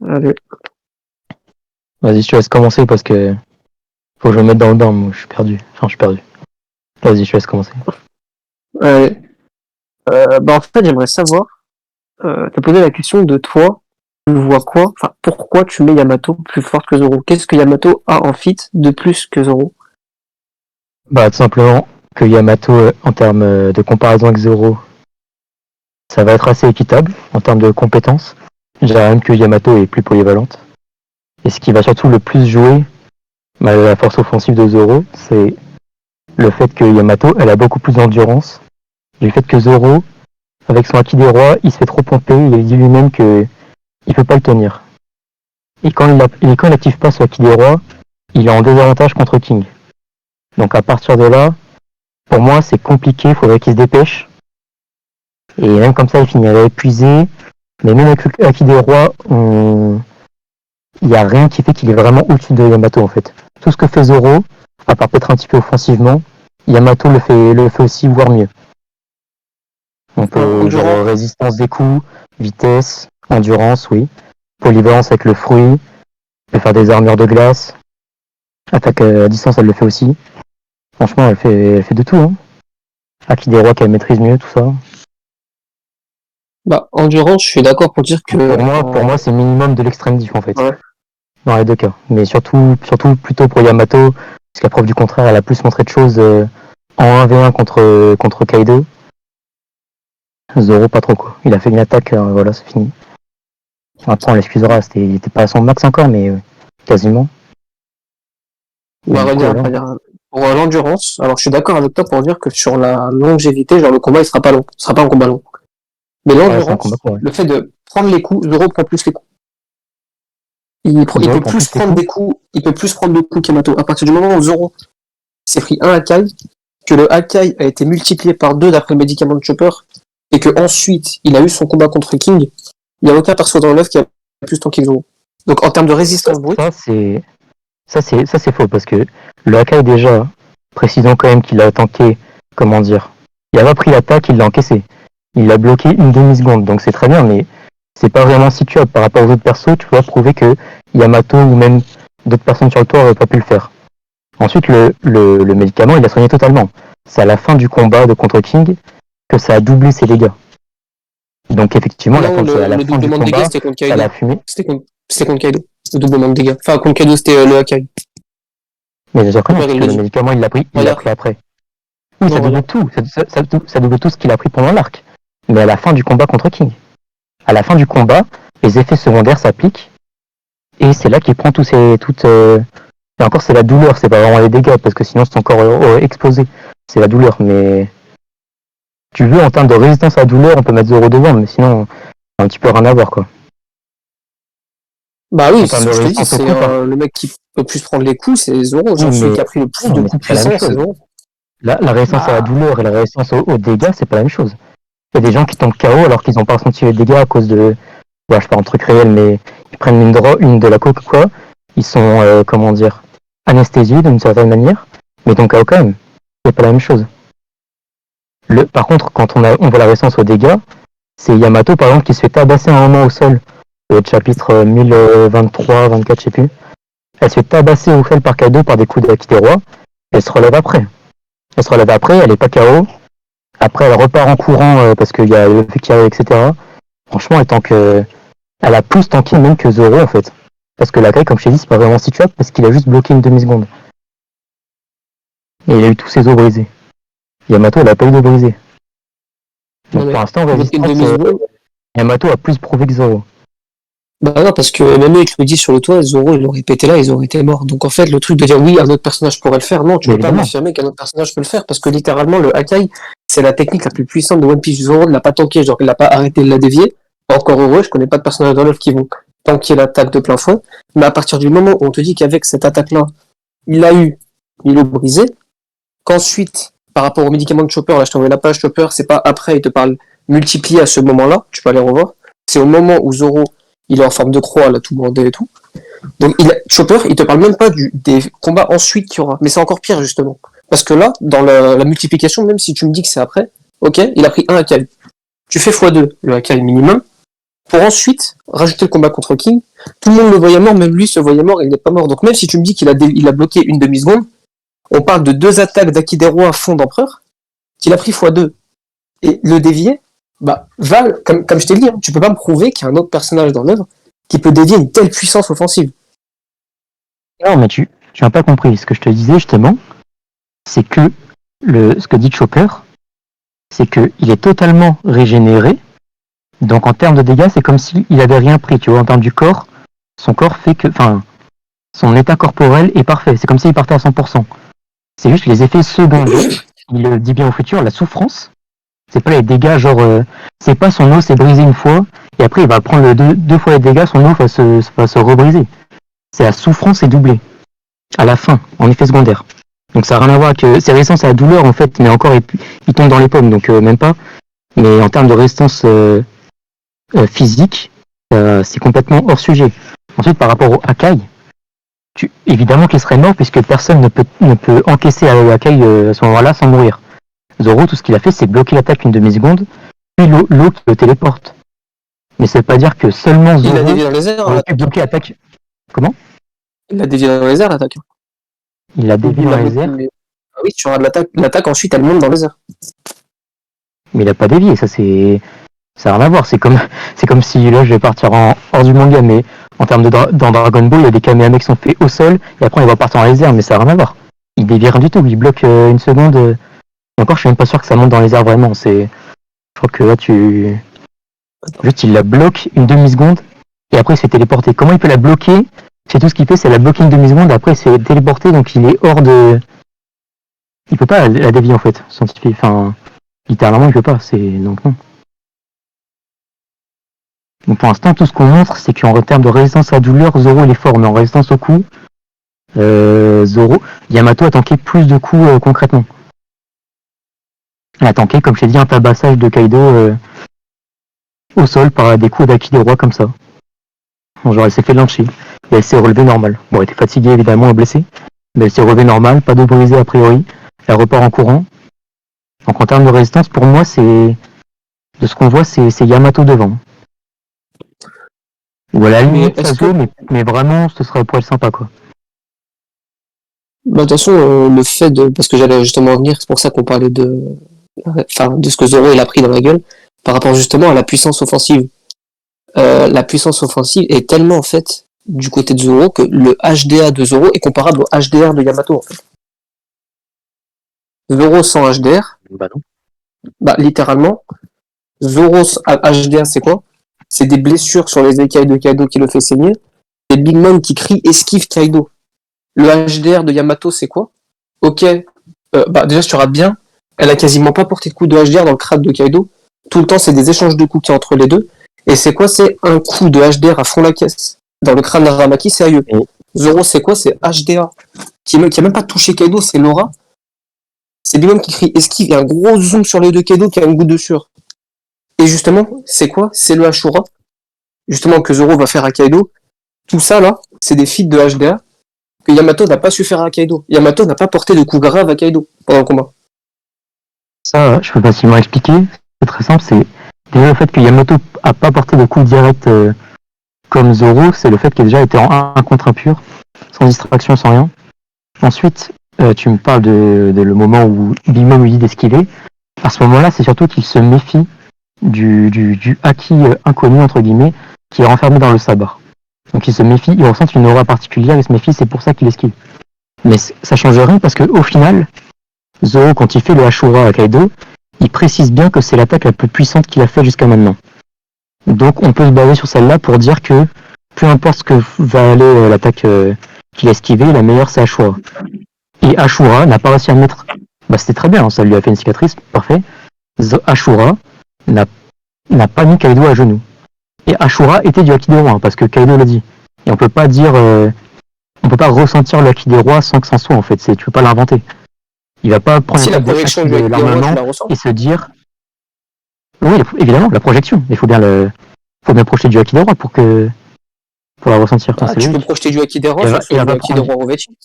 Allez. Vas-y, je te laisse commencer parce que faut que je me mette dans le bain, moi je suis perdu. Enfin, je suis perdu. Vas-y, je te laisse commencer. Allez. En fait, j'aimerais savoir, t'as posé la question de toi, tu vois quoi, enfin, pourquoi tu mets Yamato plus forte que Zoro? Qu'est-ce que Yamato a en fit de plus que Zoro? Bah, tout simplement que Yamato, en termes de comparaison avec Zoro, ça va être assez équitable en termes de compétences. Je dirais même que Yamato est plus polyvalente. Et ce qui va surtout le plus jouer, la force offensive de Zoro, c'est le fait que Yamato, elle a beaucoup plus d'endurance. Et le fait que Zoro, avec son Haki des Rois, il se fait trop pomper, il dit lui-même que il peut pas le tenir. Et quand il n'active pas son Haki des Rois, il est en désavantage contre King. Donc à partir de là, pour moi, c'est compliqué, il faudrait qu'il se dépêche. Et même comme ça, il finirait épuisé. Mais même avec le Haki des Rois, il n'y a rien qui fait qu'il est vraiment au-dessus de Yamato en fait. Tout ce que fait Zoro, à part peut-être un petit peu offensivement, Yamato le fait aussi, voire mieux. On peut, genre résistance des coups, vitesse, endurance, oui. Polyvalence avec le fruit, peut faire des armures de glace. Attaque à distance, elle le fait aussi. Franchement, elle fait de tout. Hein. Haki des Rois qu'elle maîtrise mieux, tout ça. Bah, endurance, je suis d'accord pour dire que... Pour moi, c'est minimum de l'extrême diff en fait. Ouais. Dans les deux cas. Mais surtout plutôt pour Yamato, parce qu'à preuve du contraire, elle a plus montré de choses en 1v1 contre Kaido. Zoro, pas trop quoi. Il a fait une attaque, voilà, c'est fini. Après, on l'excusera, il était pas à son max encore, mais quasiment. On va revenir après. Pour l'endurance, alors je suis d'accord avec toi pour dire que sur la longévité, genre le combat il sera pas long, ce sera pas un combat long. Mais l'endurance, le fait de prendre les coups, Zoro prend plus les coups. Il peut plus prendre des coups, il peut plus prendre de coups qu'Yamato. À partir du moment où Zoro s'est pris un Hakai, que le Hakai a été multiplié par 2 d'après le médicament de Chopper, et que ensuite il a eu son combat contre King, il n'y a aucun perso dans l'œuf qui a plus tanké que Zoro. Donc en termes de résistance brute. Ça c'est faux parce que le Hakai déjà, précisons quand même qu'il a tanké, comment dire, il a pas pris l'attaque, il l'a encaissé. Il l'a bloqué une demi-seconde, donc c'est très bien, mais c'est pas vraiment situable par rapport aux autres persos, tu dois prouver que Yamato ou même d'autres personnes sur le toit n'auraient pas pu le faire. Ensuite, le médicament, il a soigné totalement. C'est à la fin du combat de contre King que ça a doublé ses dégâts. Donc effectivement, non, quand c'est à la fin du combat, ça l'a fumé. C'était contre Kaido, le doublement de dégâts. Enfin, contre Kaido, c'était le Hakai. Mais déjà quand même, parce que le médicament, il l'a pris après. Oui, ça double tout. Ça double tout ce qu'il a pris pendant l'arc. Mais à la fin du combat contre King. À la fin du combat, les effets secondaires s'appliquent. Et c'est là qu'il prend Et encore, c'est la douleur, c'est pas vraiment les dégâts, parce que sinon c'est encore explosé. C'est la douleur, mais... Tu veux, en termes de résistance à la douleur, on peut mettre Zoro devant, mais sinon, un petit peu rien à voir, quoi. Bah oui, c'est ce que je te dis, c'est le mec qui peut plus prendre les coups, c'est Zoro. Genre celui qui a pris le plus de coups puissants, c'est Zoro. La résistance à la douleur et la résistance aux dégâts, c'est pas la même chose. Il y a des gens qui tombent KO alors qu'ils n'ont pas ressenti les dégâts à cause de... Ouais, je fais un truc réel, mais ils prennent une de la coke, quoi. Ils sont, anesthésiés d'une certaine manière, mais donc KO quand même. C'est pas la même chose. Par contre, quand on voit la résistance aux dégâts, c'est Yamato, par exemple, qui se fait tabasser un moment au sol. Au chapitre 1023-24, je sais plus. Elle se fait tabasser au sol par Kaido par des coups de Haki des Rois. Elle se relève après. Elle est pas KO. Après, elle repart en courant parce qu'il y a le Fekirei, etc. Franchement, elle a plus tanké même que Zoro, en fait. Parce que la Kai, comme je t'ai dit, c'est pas vraiment situable parce qu'il a juste bloqué une demi-seconde. Et il a eu tous ses os brisés. Yamato, elle a pas eu de brisés. Donc pour l'instant, Yamato a plus prouvé que Zoro. Bah non, parce que même avec le dit sur le toit, Zoro, il aurait pété là, ils auraient été morts. Donc en fait, le truc de dire oui, un autre personnage pourrait le faire, non, tu peux pas m'affirmer qu'un autre personnage peut le faire, parce que littéralement, le Hakai, c'est la technique la plus puissante de One Piece. Zoro ne l'a pas tanké, genre il l'a pas arrêté de la dévier. Encore heureux, je connais pas de personnage dans l'œuvre qui vont tanker l'attaque de plein fouet. Mais à partir du moment où on te dit qu'avec cette attaque-là, il l'a brisé, qu'ensuite, par rapport au médicament de Chopper, là je t'envoie la page Chopper, c'est pas après, il te parle multiplié à ce moment-là, tu peux aller revoir. C'est au moment où Zoro il est en forme de croix, là, tout bandé et tout. Donc, Chopper, il te parle même pas des combats ensuite qu'il y aura. Mais c'est encore pire, justement. Parce que là, dans la multiplication, même si tu me dis que c'est après, ok, il a pris un Hakai. Tu fais x2, le Hakai minimum, pour ensuite rajouter le combat contre King. Tout le monde le voyait mort, même lui se voyait mort, il n'est pas mort. Donc même si tu me dis il a bloqué une demi-seconde, on parle de 2 attaques d'Akidero à fond d'empereur, qu'il a pris x2. Et le dévier, bah, Val, comme je t'ai dit, hein, tu peux pas me prouver qu'il y a un autre personnage dans l'œuvre qui peut dévier une telle puissance offensive. Non, mais tu n'as pas compris. Ce que je te disais justement, c'est que ce que dit Chopper, c'est qu'il est totalement régénéré. Donc en termes de dégâts, c'est comme s'il avait rien pris. Tu vois, en termes du corps, son corps fait que, enfin, son état corporel est parfait. C'est comme s'il partait à 100%. C'est juste les effets secondaires. Il le dit bien au futur, la souffrance. C'est pas les dégâts genre, c'est pas son os s'est brisé une fois et après il va prendre deux fois les dégâts, son os va se rebriser. C'est la souffrance est doublée à la fin en effet secondaire. Donc ça n'a rien à voir avec c'est résistance à la douleur en fait, mais encore il tombe dans les pommes donc même pas. Mais en termes de résistance physique, c'est complètement hors sujet. Ensuite par rapport au Hakai, évidemment qu'il serait mort puisque personne ne peut encaisser Hakai à ce moment-là sans mourir. Zoro, tout ce qu'il a fait, c'est bloquer l'attaque une demi-seconde, puis l'eau qui le téléporte. Mais ça veut pas dire que seulement Zoro il a dévié dans les airs, aurait pu bloquer l'attaque. Comment? Il a dévié dans les airs, l'attaque. Il a dévié dans les airs. Ah oui, tu regardes l'attaque. L'attaque, ensuite, elle monte dans les airs. Mais il a pas dévié, ça n'a rien à voir. C'est comme si, là, je vais partir hors du manga, mais en termes dans Dragon Ball, il y a des Kamehameha qui sont faits au sol, et après, on va partir dans les airs, mais ça n'a rien à voir. Il dévie rien du tout, il bloque une seconde. Et encore, je suis même pas sûr que ça monte dans les airs vraiment. Je crois que là, juste, il la bloque une demi-seconde, et après, il se fait téléporter. Comment il peut la bloquer? C'est tout ce qu'il fait, c'est la bloquer une demi-seconde, et après, il se fait téléporter, donc il est hors de... Il peut pas la dévier, en fait, scientifique. Enfin, littéralement, il peut pas. Donc, non. Donc, pour l'instant, tout ce qu'on montre, c'est qu'en termes de résistance à la douleur, Zoro, il est fort, mais en résistance au coup, Yamato a tanké plus de coups concrètement. Elle a tanké, comme je t'ai dit, un tabassage de Kaido au sol par des coups d'Aki des rois comme ça. Genre elle s'est fait lyncher et elle s'est relevée normal. Bon, elle était fatiguée évidemment et blessée, mais elle s'est relevée normal, pas d'eau brisée a priori. Elle repart en courant. Donc en termes de résistance, pour moi, de ce qu'on voit, c'est Yamato devant. Ou à la limite, mais vraiment, ce serait un poil sympa quoi. Bah, de toute façon, le fait de... Parce que j'allais justement venir, c'est pour ça qu'on parlait de ce que Zoro il a pris dans la gueule, par rapport justement à la puissance offensive. La puissance offensive est tellement, en fait, du côté de Zoro, que le HDA de Zoro est comparable au HDR de Yamato, en fait. Zoro sans HDR, Bah non. bah, littéralement, Zoro HDR, c'est quoi? C'est des blessures sur les écailles de Kaido qui le fait saigner, et Big Mom qui crie « Esquive Kaido ». Le HDR de Yamato, c'est quoi? Ok, bah déjà, si tu rates bien, elle a quasiment pas porté de coup de HDR dans le crâne de Kaido. Tout le temps, c'est des échanges de coups qui entre les deux. Et c'est quoi? C'est un coup de HDR à fond la caisse. Dans le crâne d'Aramaki, c'est aïeux. Zoro, c'est quoi? C'est HDA. Qui a même pas touché Kaido, c'est Laura. C'est lui-même qui crie esquive. Il y a un gros zoom sur les deux Kaido qui a une goutte de sueur. Et justement, c'est quoi? C'est le Ashura. Justement, que Zoro va faire à Kaido. Tout ça, là, c'est des feats de HDA que Yamato n'a pas su faire à Kaido. Yamato n'a pas porté de coups graves à Kaido pendant le combat. Ça, je peux facilement expliquer. C'est très simple, c'est déjà le fait que Yamato a pas porté de coups directs comme Zoro, c'est le fait qu'il a déjà été en 1 contre 1 pur, sans distraction, sans rien. Ensuite, tu me parles de le moment où Big Mom lui dit d'esquiver. À ce moment-là, c'est surtout qu'il se méfie du Haki inconnu, entre guillemets, qui est renfermé dans le sabre. Donc il se méfie, il ressent une aura particulière, il se méfie, c'est pour ça qu'il esquive. Mais ça change rien parce qu'au final, Zoro, quand il fait le Ashura à Kaido, il précise bien que c'est l'attaque la plus puissante qu'il a fait jusqu'à maintenant. Donc on peut se baser sur celle-là pour dire que peu importe ce que va aller l'attaque qu'il a esquivée, la meilleure c'est Ashura. Et Ashura n'a pas réussi à mettre... Bah c'était très bien, ça lui a fait une cicatrice, parfait. Ashura n'a pas mis Kaido à genoux. Et Ashura était du Haki des rois, parce que Kaido l'a dit. Et on peut pas dire... on peut pas ressentir le Haki des rois sans que ça soit en fait, tu peux pas l'inventer. Il va pas prendre la projection de l'armement et se dire... Oui, évidemment, la projection. Il faut bien projeter du Haki des rois pour la ressentir. Tu peux projeter du Haki des rois, du Haki des rois Rovechi.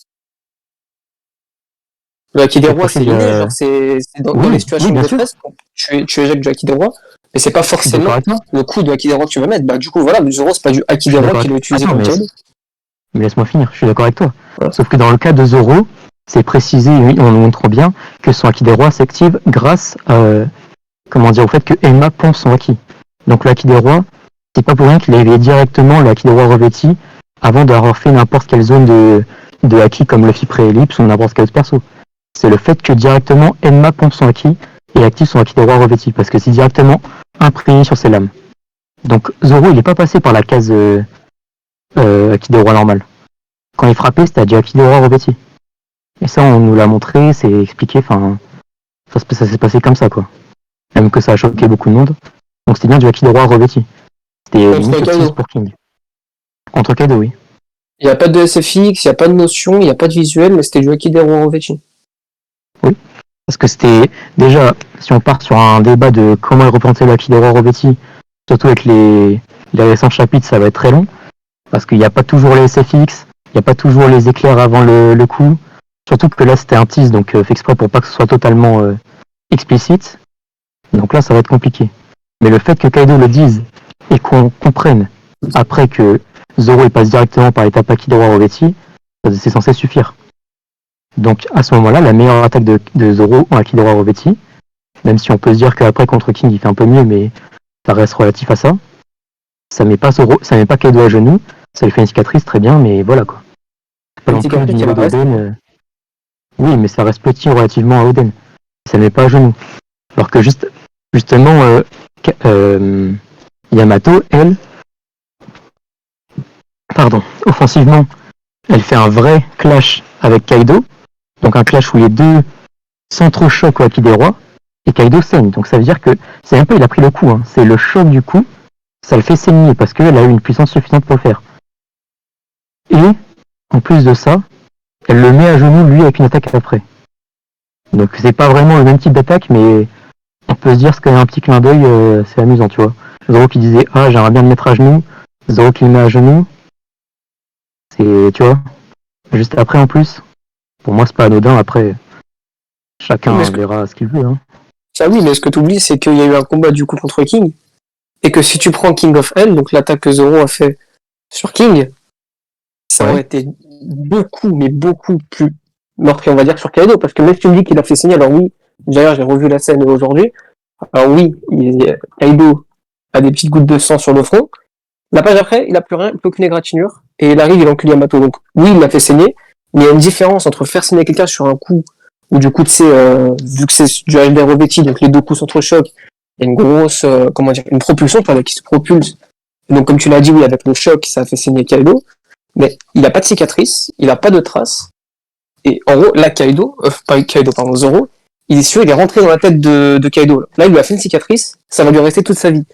Le Haki des rois, c'est inné, genre c'est dans les situations de détresse, tu éjectes du Haki des rois. Mais c'est pas forcément le coup de Haki des Rois que tu vas mettre. Bah, du coup, voilà, le Zoro, c'est pas du Haki des Rois qu'il a utilisé comme Kaido. Mais laisse-moi finir, je suis d'accord avec toi. Ouais. Sauf que dans le cas de Zoro, c'est précisé, on nous montre bien, que son Haki des Rois s'active grâce au fait que Emma pompe son Haki. Donc le Haki des Rois, c'est pas pour rien qu'il a éveillé directement le Haki des Rois revêti avant d'avoir fait n'importe quelle zone de Haki comme Luffy pré-ellipse ou n'importe quel autre perso. C'est le fait que directement Emma pompe son Haki et active son Haki des Rois revêti, parce que c'est directement imprégné sur ses lames. Donc Zoro, il est pas passé par la case Haki des Rois normal. Quand il frappait, c'était du Haki des Rois revêti. Et ça, on nous l'a montré, c'est expliqué, ça s'est passé comme ça, quoi. Même que ça a choqué beaucoup de monde. Donc c'était bien du Haki des Rois revêti. C'était limite pour King. Contre Kaido, oui. Il n'y a pas de SFX, il n'y a pas de notion, il n'y a pas de visuel, mais c'était du Haki des Rois revêti. Oui. Parce que c'était, déjà, si on part sur un débat de comment est représenté le Haki des Rois revêti, surtout avec les récents chapitres, ça va être très long. Parce qu'il n'y a pas toujours les SFX, il n'y a pas toujours les éclairs avant le coup. Surtout que là, c'était un tease, donc fait exprès pour pas que ce soit totalement explicite. Donc là, ça va être compliqué. Mais le fait que Kaido le dise et qu'on comprenne après que Zoro il passe directement par l'étape Haki des Rois revêti, c'est censé suffire. Donc à ce moment-là, la meilleure attaque de Zoro en Haki des Rois revêti, même si on peut se dire qu'après contre King il fait un peu mieux, mais ça reste relatif à ça. Ça met pas Kaido à genoux, ça lui fait une cicatrice très bien, mais voilà quoi. Pas non plus du niveau d'Oden. Oui, mais ça reste petit relativement à Oden. Ça met pas à genoux. Alors que justement, Yamato, elle, offensivement, elle fait un vrai clash avec Kaido. Donc un clash où les deux s'entrechoquent au Haki des Rois, et Kaido saigne. Donc ça veut dire que c'est un peu, il a pris le coup. Hein. C'est le choc du coup, ça le fait saigner parce qu'elle a eu une puissance suffisante pour le faire. Et en plus de ça, elle le met à genoux lui avec une attaque après. Donc c'est pas vraiment le même type d'attaque, mais on peut se dire ce qu'il y a un petit clin d'œil, c'est amusant, tu vois. Zoro qui disait j'aimerais bien le mettre à genoux, Zoro qui le met à genoux, c'est, tu vois. Juste après en plus, pour moi c'est pas anodin, après chacun verra ce qu'il veut. Hein. Ça oui, mais ce que tu oublies, c'est qu'il y a eu un combat du coup contre King, et que si tu prends King of Hell, donc l'attaque que Zoro a fait sur King, ça aurait été beaucoup, mais beaucoup plus meurtrier, on va dire, sur Kaido, parce que même si tu me dis qu'il a fait saigner, alors oui, d'ailleurs j'ai revu la scène aujourd'hui, alors oui, Kaido a des petites gouttes de sang sur le front, la page après, il a plus rien, plus aucune égratignure, et il arrive, il encule Yamato, donc oui, il l'a fait saigner, mais il y a une différence entre faire saigner quelqu'un sur un coup, où du coup, tu sais, vu que c'est du HDR revêti, donc les deux coups s'entrechoquent, il y a une grosse, une propulsion, qui se propulse, et donc comme tu l'as dit, oui, avec le choc, ça a fait saigner Kaido, mais il a pas de cicatrice, il a pas de traces, et en gros, là, Zoro, il est rentré dans la tête de Kaido. Là, il lui a fait une cicatrice, ça va lui rester toute sa vie.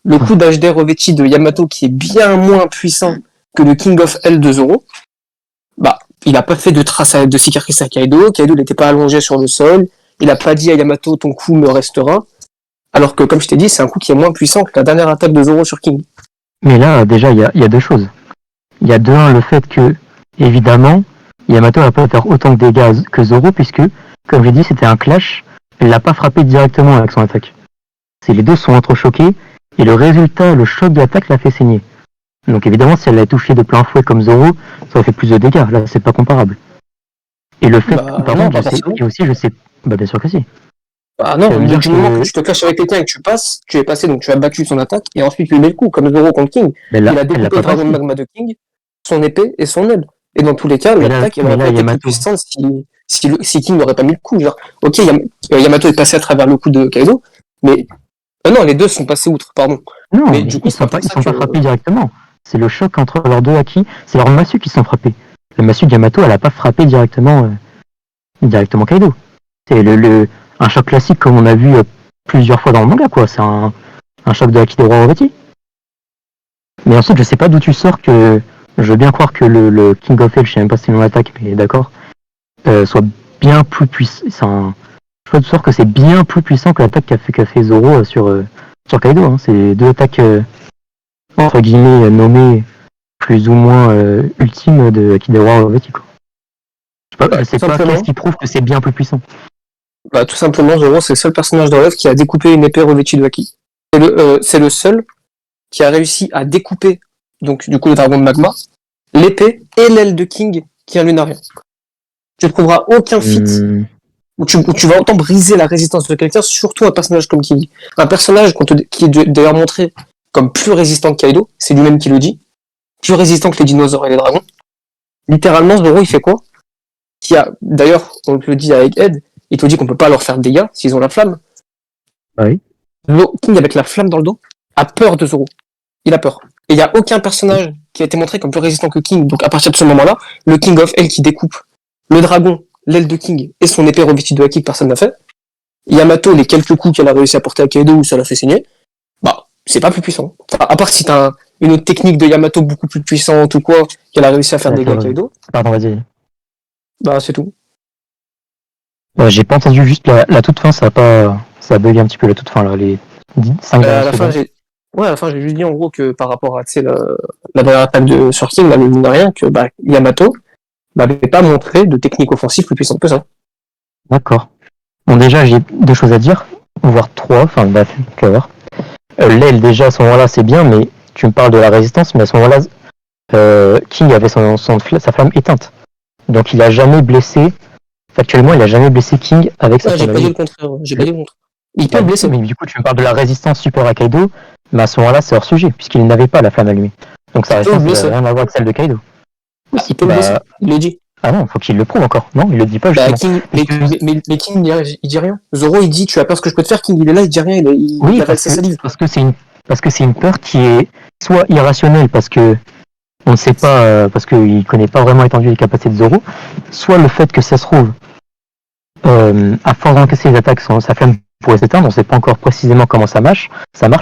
Le coup d'HDR revêti de Yamato, qui est bien moins puissant que le King of Hell de Zoro, bah, il a pas fait de traces de cicatrice à Kaido, Kaido n'était pas allongé sur le sol, il a pas dit à Yamato, ton coup me restera, alors que, comme je t'ai dit, c'est un coup qui est moins puissant que la dernière attaque de Zoro sur King. Mais là, déjà, il y a deux choses. Il y a le fait que, évidemment, Yamato va pas faire autant de dégâts que Zoro, puisque, comme j'ai dit, c'était un clash, elle l'a pas frappé directement avec son attaque. Les deux sont entrechoqués, et le résultat, le choc de l'attaque l'a fait saigner. Donc évidemment, si elle l'a touché de plein fouet comme Zoro, ça aurait fait plus de dégâts, là c'est pas comparable. Et le fait, par contre, je sais, bien sûr que si. Bah non, du moment que tu te clashes avec quelqu'un et que tu passes, tu es passé, donc tu as battu son attaque, et ensuite tu lui mets le coup, comme Zoro contre King. Il a découpé le dragon de magma de King, son épée et son aile. Et dans tous les cas, l'attaque aurait pas été plus puissante si King n'aurait pas mis le coup. Genre, ok, Yamato est passé à travers le coup de Kaido, mais non, les deux sont passés outre, pardon. Non, mais du coup, ils sont pas frappés directement. C'est le choc entre leurs deux Haki, c'est leurs massues qui sont frappés. Le massue de Yamato, elle a pas frappé directement Kaido. C'est un choc classique comme on a vu plusieurs fois dans le manga, quoi. C'est un choc de Haki des Rois revêtis. Mais ensuite, je sais pas d'où tu sors que. Je veux bien croire que le King of Hell, je sais même pas si c'est une attaque, mais d'accord, soit bien plus puissant. Je sais pas d'où sort que c'est bien plus puissant que l'attaque qu'a fait Zoro sur Kaido. Hein. C'est deux attaques entre guillemets nommées plus ou moins ultimes de Haki des Rois revêtis, quoi. Je sais pas qu'est-ce qui prouve que c'est bien plus puissant. Bah, tout simplement, Zoro, c'est le seul personnage de rêve qui a découpé une épée revêtue de Haki. C'est le seul qui a réussi à découper, donc du coup le dragon de magma, l'épée et l'aile de King qui est un lunarien. Tu ne trouveras aucun feat où tu vas autant briser la résistance de quelqu'un, surtout un personnage comme King. Un personnage qui est d'ailleurs montré comme plus résistant que Kaido, c'est lui-même qui le dit, plus résistant que les dinosaures et les dragons. Littéralement, Zoro, il fait quoi? D'ailleurs, on te le dit avec Ed, il te dit qu'on peut pas leur faire de dégâts s'ils ont la flamme. Oui. King, avec la flamme dans le dos, a peur de Zoro. Il a peur. Et il n'y a aucun personnage qui a été montré comme plus résistant que King. Donc à partir de ce moment-là, le King of Hell qui découpe le dragon, l'aile de King et son épée revêtue de haki que personne n'a fait. Yamato, les quelques coups qu'elle a réussi à porter à Kaido où ça l'a fait saigner, bah, c'est pas plus puissant. Enfin, à part si t'as une autre technique de Yamato beaucoup plus puissante ou quoi, qu'elle a réussi à faire des dégâts à Kaido. Pardon, vas-y. Bah, c'est tout. J'ai pas entendu juste la toute fin, ça a bugué un petit peu la toute fin, là, les 5 à la fin, j'ai juste dit en gros que par rapport à la dernière attaque sur King, là, mine de rien, que bah, Yamato n'avait pas montré de technique offensive plus puissante que ça. D'accord. Bon, déjà, j'ai 2 choses à dire, voire 3, enfin, bref, tu vas voir. L'aile, déjà, à ce moment-là, c'est bien, mais tu me parles de la résistance, mais à ce moment-là, King avait sa flamme éteinte. Donc, il a jamais blessé, factuellement, il a jamais blessé King avec sa flamme. J'ai pas dit le contraire, j'ai pas dit le contraire. Il peut le blesser. Mais du coup, tu me parles de la résistance super à Kaido, mais à ce moment-là, c'est hors sujet, puisqu'il n'avait pas la flamme allumée. Donc, sa résistance n'a rien à voir avec celle de Kaido. Il peut le blesser, il le dit. Ah non, faut qu'il le prouve encore. Non, il le dit pas, justement. King, mais King, il dit rien. Zoro, il dit, tu as peur ce que je peux te faire, King, il est là, il dit rien, il avale sa salive. Parce que c'est une peur qui est soit irrationnelle, parce que on ne sait pas, parce qu'il connaît pas vraiment l'étendue des capacités de Zoro, soit le fait que ça se trouve, à force d'encaisser les attaques, sa flamme pourrait s'éteindre, on ne sait pas encore précisément comment ça marche,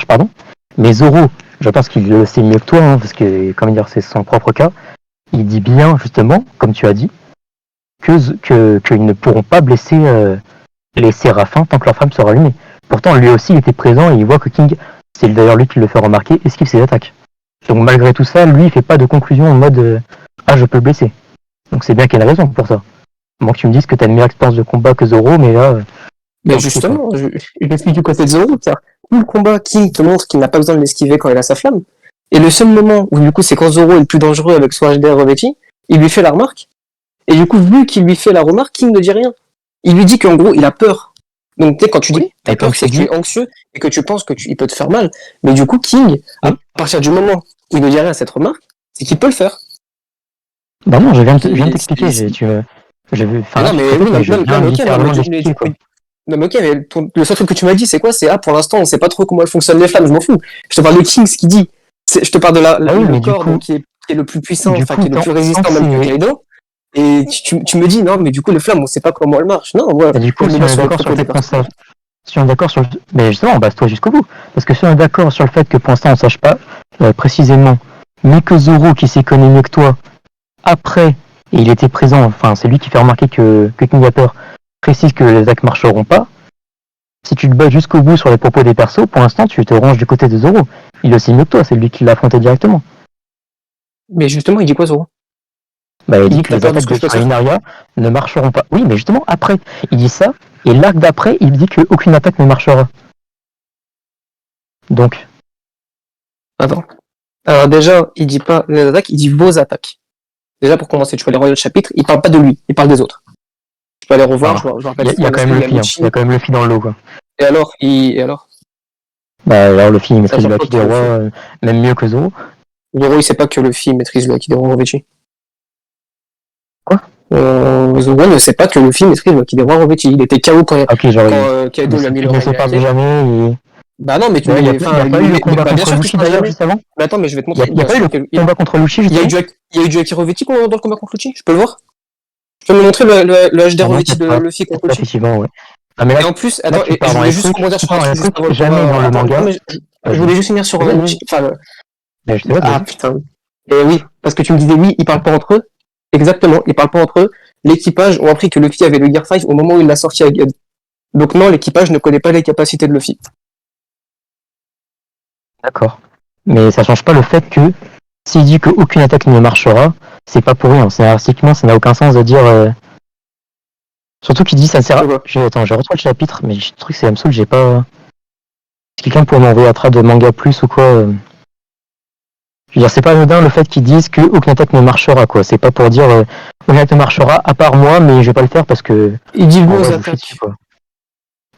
pardon. Mais Zoro, je pense qu'il le sait mieux que toi, hein, parce que, comment dire, c'est son propre cas, il dit bien, justement, comme tu as dit, qu'ils ne pourront pas blesser les séraphins tant que leur flamme sera allumée. Pourtant, lui aussi, il était présent et il voit que King, c'est d'ailleurs lui qui le fait remarquer, esquive ses attaques. Donc malgré tout ça, lui, il fait pas de conclusion en mode ah, je peux le blesser. Donc c'est bien qu'il y ait une raison pour ça. Moi que tu me dises que t'as une meilleure expérience de combat que Zoro, mais là... Mais justement, je suis du côté de Zoro, car tout le combat, King te montre qu'il n'a pas besoin de l'esquiver quand il a sa flamme. Et le seul moment où du coup c'est quand Zoro est le plus dangereux avec son HDR revêti, il lui fait la remarque. Et du coup, vu qu'il lui fait la remarque, King ne dit rien. Il lui dit qu'en gros, il a peur. Donc, tu sais, quand tu dis t'as peur, c'est que tu es anxieux et que tu penses qu'il peut te faire mal. Mais du coup, King, à partir du moment où il ne dit rien à cette remarque, c'est qu'il peut le faire. Bah non, je viens de t'expliquer. Non mais ok, mais le seul truc que tu m'as dit, c'est quoi? C'est pour l'instant, on sait pas trop comment elles fonctionnent les flammes, je m'en fous. Je te parle de King, ce qu'il dit. Je te parle de le corps donc, qui est le plus puissant, enfin qui est le plus résistant même que Kaido. Et tu me dis, non, mais du coup, les flammes, on sait pas comment elles marchent. Non, voilà. Du coup, si on est d'accord sur le fait si on est d'accord sur le... Mais justement, base-toi jusqu'au bout. Parce que si on est d'accord sur le fait que pour l'instant, on sache pas précisément, mais que Zoro, qui s'y connaît mieux que toi, après, et il était présent, enfin, c'est lui qui fait remarquer que King a peur, précise que les attaques marcheront pas. Si tu te bats jusqu'au bout sur les propos des persos, pour l'instant, tu te ranges du côté de Zoro. Il est aussi mieux que toi, c'est lui qui l'a affronté directement. Mais justement, il dit quoi, Zoro? Bah, il dit que les attaques de Shinaria ne marcheront pas. Oui, mais justement, après, il dit ça, et l'arc d'après, il dit qu'aucune attaque ne marchera. Donc. Attends. Alors déjà, il dit pas les attaques, il dit vos attaques. Déjà, pour commencer, tu peux aller regarder le chapitre, il parle pas de lui, il parle des autres. Tu peux aller revoir, je rappelle. Il y a quand même Luffy, il y a quand même Luffy dans l'eau, quoi. Et alors Bah, alors Luffy, il maîtrise le haki des rois, même mieux que Zoro. Zoro, il sait pas que Luffy maîtrise le haki des rois revêtis. Quoi? Zoro ne sait pas que Luffy maîtrise le haki des rois revêtis. Il était KO quand Kaido lui a mis le rayon. Il ne se parle jamais et... Bah non, mais tu il y a pas eu le combat contre Luffy d'ailleurs juste avant. Mais attends, mais je vais te montrer. Il y a pas eu le combat contre Luffy juste avant. Il y a eu du haki revêti dans le combat contre Luffy, je peux le voir? Je peux me montrer le HD revêti de Luffy contre Luffy? Effectivement, ouais. Ah, mais là, et en plus, attends, je voulais juste rebondir sur un truc jamais dans le manga. Je voulais juste finir sur Ah putain. Et oui, parce que tu me disais oui, ils parlent pas entre eux. Exactement, ils parlent pas entre eux. L'équipage ont appris que Luffy avait le Gear 5 au moment où il l'a sorti à Ed. Donc non, l'équipage ne connaît pas les capacités de Luffy. D'accord. Mais ça change pas le fait que s'il dit qu'aucune attaque ne marchera, c'est pas pour rien. Scénaristiquement, ça n'a aucun sens de dire... Surtout qu'il dit ça sert à... Attends, je retrouve le chapitre, mais je trouve que c'est Amsoul, j'ai pas... Si quelqu'un pouvait m'envoyer un trait de manga plus ou quoi. Je veux dire, c'est pas anodin le fait qu'ils disent qu'aucune attaque ne marchera, quoi. C'est pas pour dire aucune attaque ne marchera à part moi, mais je vais pas le faire parce que. Il dit en aux vrai, je vous attaques. chie dessus, quoi.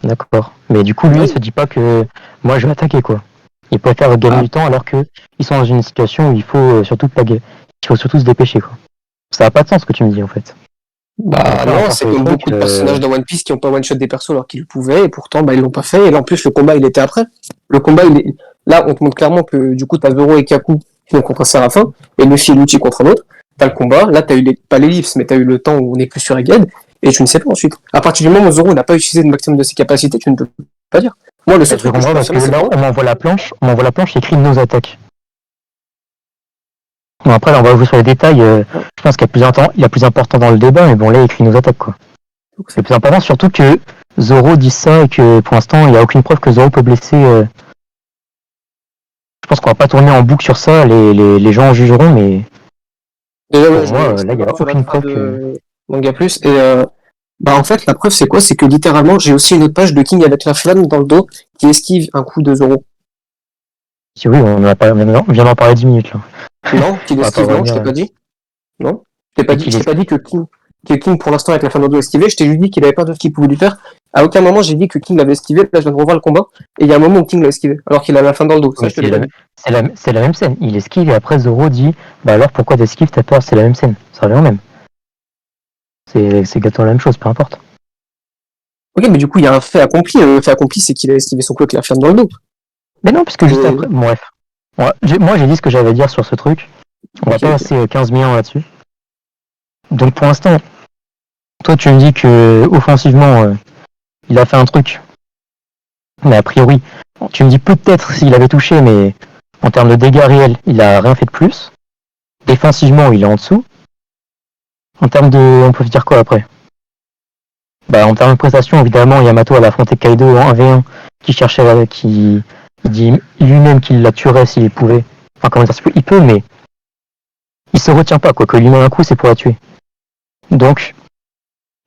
D'accord. Mais du coup, lui, il se dit pas que moi je vais attaquer, quoi. Il préfère gagner du temps alors que ils sont dans une situation où il faut surtout il faut surtout se dépêcher, quoi. Ça n'a pas de sens ce que tu me dis en fait. Bah Après, non, encore c'est sur les comme trucs, beaucoup de personnages dans One Piece qui ont pas one-shot des persos alors qu'ils le pouvaient, et pourtant bah ils l'ont pas fait, et là en plus le combat il était après. Le combat là on te montre clairement que du coup t'as Zoro et Kaku qui vont contre un Séraphin, et Luffy et Lucci contre un autre, t'as le combat, là t'as eu pas l'ellipse, mais t'as eu le temps où on est plus sur Egghead, et tu ne sais pas ensuite. À partir du moment où Zoro n'a pas utilisé le maximum de ses capacités, tu ne peux pas dire. Moi le seul je truc que je comprends peux parce que affirmer c'est là que on m'envoie la planche écrit nos attaques. Bon, après là on va jouer sur les détails, je pense qu'il y a plus important dans le débat, mais bon là il écrit nos attaques, quoi. C'est plus important, surtout que Zoro dit ça et que pour l'instant il n'y a aucune preuve que Zoro peut blesser. Je pense qu'on va pas tourner en boucle sur ça, les gens en jugeront, mais déjà pour moi là il n'y a aucune preuve que. de manga plus, et bah en fait la preuve c'est quoi? C'est que littéralement j'ai aussi une autre page de King avec la flamme dans le dos qui esquive un coup de Zoro. Si oui, on vient d'en parler 10 minutes là. Non, qu'il On va pas esquive, non, je revenir. t'ai pas dit. Non, je t'ai pas dit que King pour l'instant avec la flamme dans le dos esquivé, je t'ai juste dit qu'il avait pas d'autre qu'il pouvait lui faire. À aucun moment j'ai dit que King l'avait esquivé, là je viens de revoir le combat, et il y a un moment où King l'a esquivé, alors qu'il a la flamme dans le dos, ça Mais je te l'ai pas dit. c'est la même scène. Il esquive et après Zoro dit bah alors pourquoi t'esquives, t'as peur, c'est la même scène. Ça revient au même. C'est exactement la même chose, peu importe. Ok, mais du coup il y a un fait accompli, le fait accompli c'est qu'il a esquivé son coup avec la flamme dans le dos. Mais non, puisque juste après. Bon, bref. Ouais, moi j'ai dit ce que j'avais à dire sur ce truc. On va pas passer 15 000 ans là-dessus. Donc pour l'instant, toi tu me dis que offensivement il a fait un truc. Mais a priori, tu me dis peut-être s'il avait touché, mais en termes de dégâts réels, il a rien fait de plus. Défensivement, il est en dessous. En termes de. On peut se dire quoi après? Bah, en termes de prestation, évidemment, Yamato a affronté Kaido en 1v1 qui cherchait. Qui dit lui-même qu'il la tuerait s'il pouvait. Enfin, comment dire, il peut, mais. Il se retient pas, quoi. Que lui met un coup, c'est pour la tuer. Donc,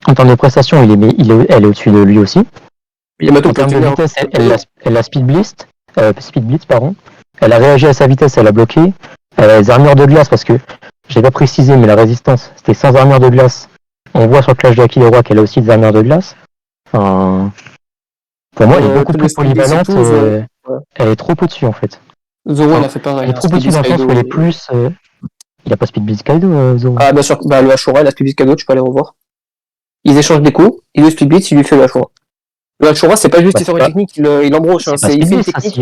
en termes de prestation, elle est au-dessus de lui aussi. Yamato En termes de vitesse, elle a Speed Blitz, pardon. Elle a réagi à sa vitesse, elle a bloqué. Elle a les armures de glace parce que, je l'ai pas précisé, mais la résistance, c'était sans armure de glace. On voit sur le clash de Akileroy qu'elle a aussi des armures de glace. Enfin, pour moi, elle est beaucoup plus polyvalente. Elle est trop au-dessus en fait. Zoro, elle a fait pareil. Elle est trop au-dessus dans le sens où elle est plus. Il a pas Speed Blitz Kaido, Zoro. Ah, bien sûr, bah, le Ashura, il a Speed Blitz Kaido, tu peux aller revoir. Ils échangent des coups, il le Speed Blitz, il lui fait le Ashura. Le Ashura, c'est pas juste il sort une technique, il embroche, hein, il fait une technique.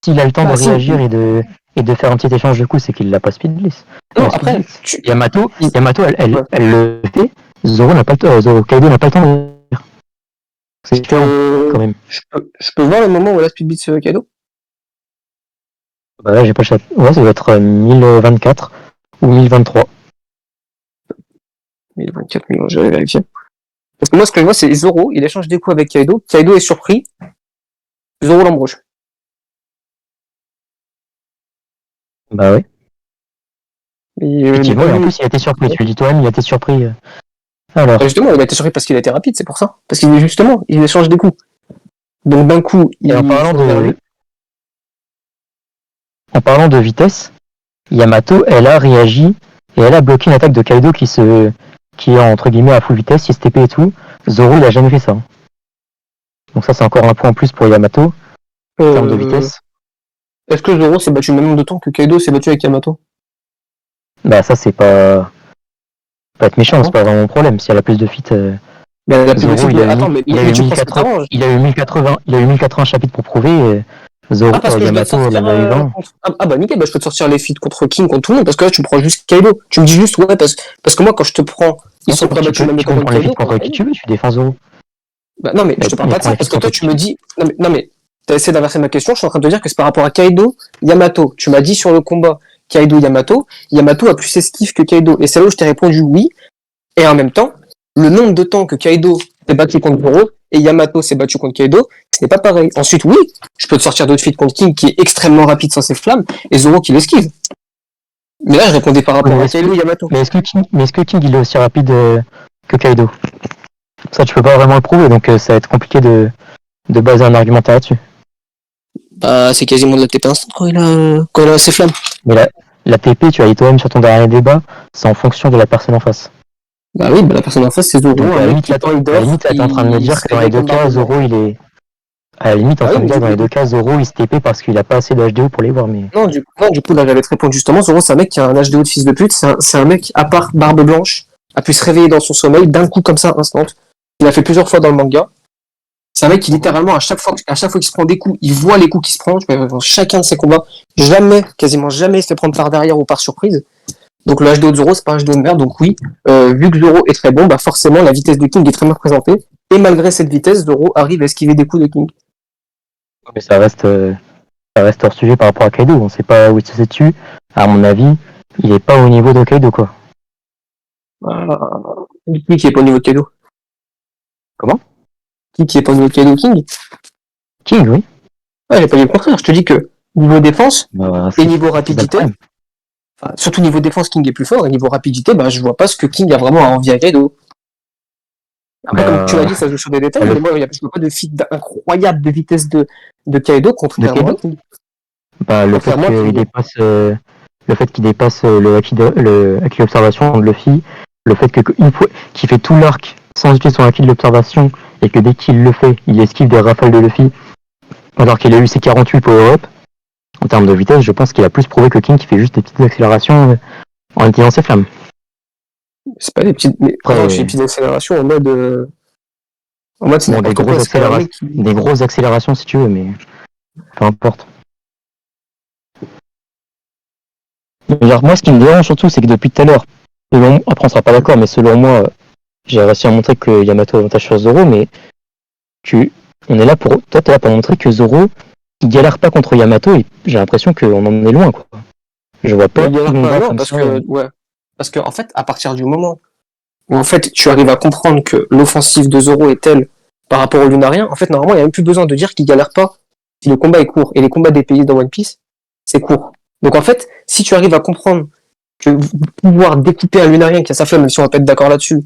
S'il a le temps de réagir et de faire un petit échange de coups, c'est qu'il l'a pas Speed Blitz. Non, après, Yamato, elle le fait. Zoro n'a pas le temps. Kaido n'a pas le temps de réagir. C'est différent, quand même. Je peux voir le moment où elle a Speed Blitz Kaido? Bah là, j'ai pas le chat. Ouais, ça doit être 1024 ou 1023. 1024, je vais vérifier. Parce que moi, ce que je vois, c'est Zoro, il échange des coups avec Kaido. Kaido est surpris. Zoro l'embroche. Bah ouais. Effectivement, et en plus, il a été surpris. Tu le dis toi-même, il a été surpris. Alors. Justement, il a été surpris parce qu'il a été rapide, c'est pour ça. Parce qu'il justement, il échange des coups. Donc d'un coup, en parlant de vitesse, Yamato, elle a réagi et elle a bloqué une attaque de Kaido qui est entre guillemets à full vitesse, 6 TP et tout. Zoro, il a jamais fait ça. Donc ça, c'est encore un point en plus pour Yamato en termes de vitesse. Est-ce que Zoro s'est battu le même nombre de temps que Kaido s'est battu avec Yamato? Bah ça, c'est pas être méchant, c'est pas vraiment mon problème. Si elle a plus de fit. Zoro, il a eu 1080 chapitres pour prouver. Zoro, Yamato, elle en a eu 20. Ah bah nickel, bah je peux te sortir les feats contre King, contre tout le monde, parce que là tu me prends juste Kaido. Tu me dis juste, ouais, parce que moi quand je te prends, ils sont pas battus même contre Kaido. Contre qui tu veux, tu défends Zoro. Bah non, mais je te parle pas de ça, parce que toi tu me dis. Non mais t'as essayé d'inverser ma question, je suis en train de te dire que c'est par rapport à Kaido, Yamato. Tu m'as dit sur le combat Kaido, Yamato a plus esquive que Kaido. Et c'est là où je t'ai répondu oui. Et en même temps, le nombre de temps que Kaido s'est battu contre Zoro et Yamato s'est battu contre Kaido, ce n'est pas pareil. Ensuite, oui, je peux te sortir d'autres feats contre King qui est extrêmement rapide sans ses flammes et Zoro qui l'esquive. Mais là, je répondais par rapport à Kaido et Yamato. Mais est-ce que King il est aussi rapide que Kaido? Ça, tu peux pas vraiment le prouver, donc ça va être compliqué de baser un argumentaire là-dessus. Bah, c'est quasiment de la TP instant quand il a ses flammes. Mais la TP, tu as dit toi-même sur ton dernier débat, c'est en fonction de la personne en face. Bah oui, bah la personne en face, c'est Zoro. Donc à la limite, là, t'es en train de me dire que dans les deux cas, Zoro, il est... À la limite, en train de dire dans les deux cas, Zoro, il se TP parce qu'il a pas assez de HDO pour les voir, mais... Non, du coup, là, j'allais te répondre justement. Zoro, c'est un mec qui a un HDO de fils de pute. C'est un mec, à part Barbe Blanche, a pu se réveiller dans son sommeil d'un coup comme ça, instant. Il a fait plusieurs fois dans le manga. C'est un mec qui, littéralement, à chaque fois qu'il se prend des coups, il voit les coups qu'il se prend. Dans chacun de ses combats, quasiment jamais, il se fait prendre par derrière ou par surprise. Donc le HDO de Zoro, c'est pas un HDO de merde. Donc oui, vu que Zoro est très bon, bah forcément, la vitesse de King est très bien représentée. Et malgré cette vitesse, Zoro arrive à esquiver des coups de King. Mais ça reste hors sujet par rapport à Kaido. On sait pas où il se situe. À mon avis, il est pas au niveau de Kaido, quoi. Qui est pas au niveau de Kaido? Comment? Qui est pas au niveau de Kaido? King? King, oui. Ouais, j'ai pas dit le contraire. Je te dis que niveau défense et niveau rapidité, enfin, surtout niveau défense, King est plus fort, et niveau rapidité, bah, je vois pas ce que King a vraiment à envier à Kaido. Après, comme tu l'as dit, ça se joue sur des détails, mais moi, je vois pas de feat incroyable de vitesse de Kaido contre King. Bah, le fait qu'il dépasse le acquis d'observation de Luffy, le fait qu'il fait tout l'arc sans utiliser son acquis de l'observation, et que dès qu'il le fait, il esquive des rafales de Luffy, alors qu'il a eu ses 48 power-up, en termes de vitesse, je pense qu'il a plus prouvé que King qui fait juste des petites accélérations en utilisant ses flammes. C'est pas des petites, j'ai des petites accélérations en mode c'est bon, des grosses accélérations si tu veux, mais peu importe. Alors, moi, ce qui me dérange surtout, c'est que depuis tout à l'heure, après on sera pas d'accord, mais selon moi, j'ai réussi à montrer que Yamato a avantage sur Zoro, mais toi, t'es là pour montrer que Zoro, il galère pas contre Yamato, et j'ai l'impression qu'on en est loin, quoi. Je vois pas. Parce que en fait, à partir du moment où en fait tu arrives à comprendre que l'offensive de Zoro est telle par rapport au Lunarien, en fait normalement il n'y a même plus besoin de dire qu'il galère pas si le combat est court. Et les combats des pays dans One Piece, c'est court. Donc en fait, si tu arrives à comprendre que pouvoir découper un Lunarien qui a sa flamme, même si on va pas être d'accord là-dessus,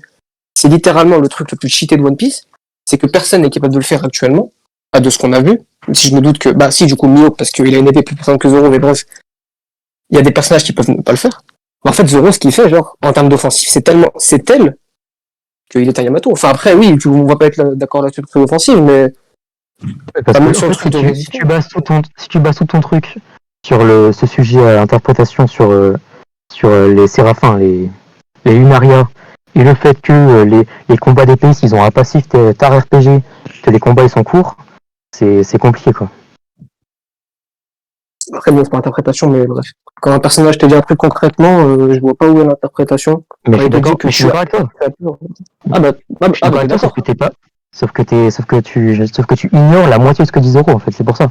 c'est littéralement le truc le plus cheaté de One Piece, c'est que personne n'est capable de le faire actuellement, de ce qu'on a vu. Même si je me doute que, bah si, du coup Mihawk, parce qu'il a une épée plus puissante que Zoro, mais bref, il y a des personnages qui peuvent ne pas le faire. En fait, Zoro, ce qu'il fait, genre, en termes d'offensif, c'est tel qu'il est un Yamato. Enfin, après, oui, on va pas être d'accord là-dessus sur l'offensive, mais. Parce que, en fait, si tu bases tout ton truc sur ce sujet à l'interprétation sur les Séraphins, les Lunaria, et le fait que les combats d'épée, s'ils ont un passif tar RPG, que les combats ils sont courts, c'est compliqué, quoi. Après, bon, c'est pas interprétation, mais bref. Quand un personnage te dit un truc concrètement, je vois pas où est l'interprétation. Mais je suis d'accord avec toi. D'accord. Sauf que tu ignores la moitié de ce que dit Zoro, en fait, c'est pour ça.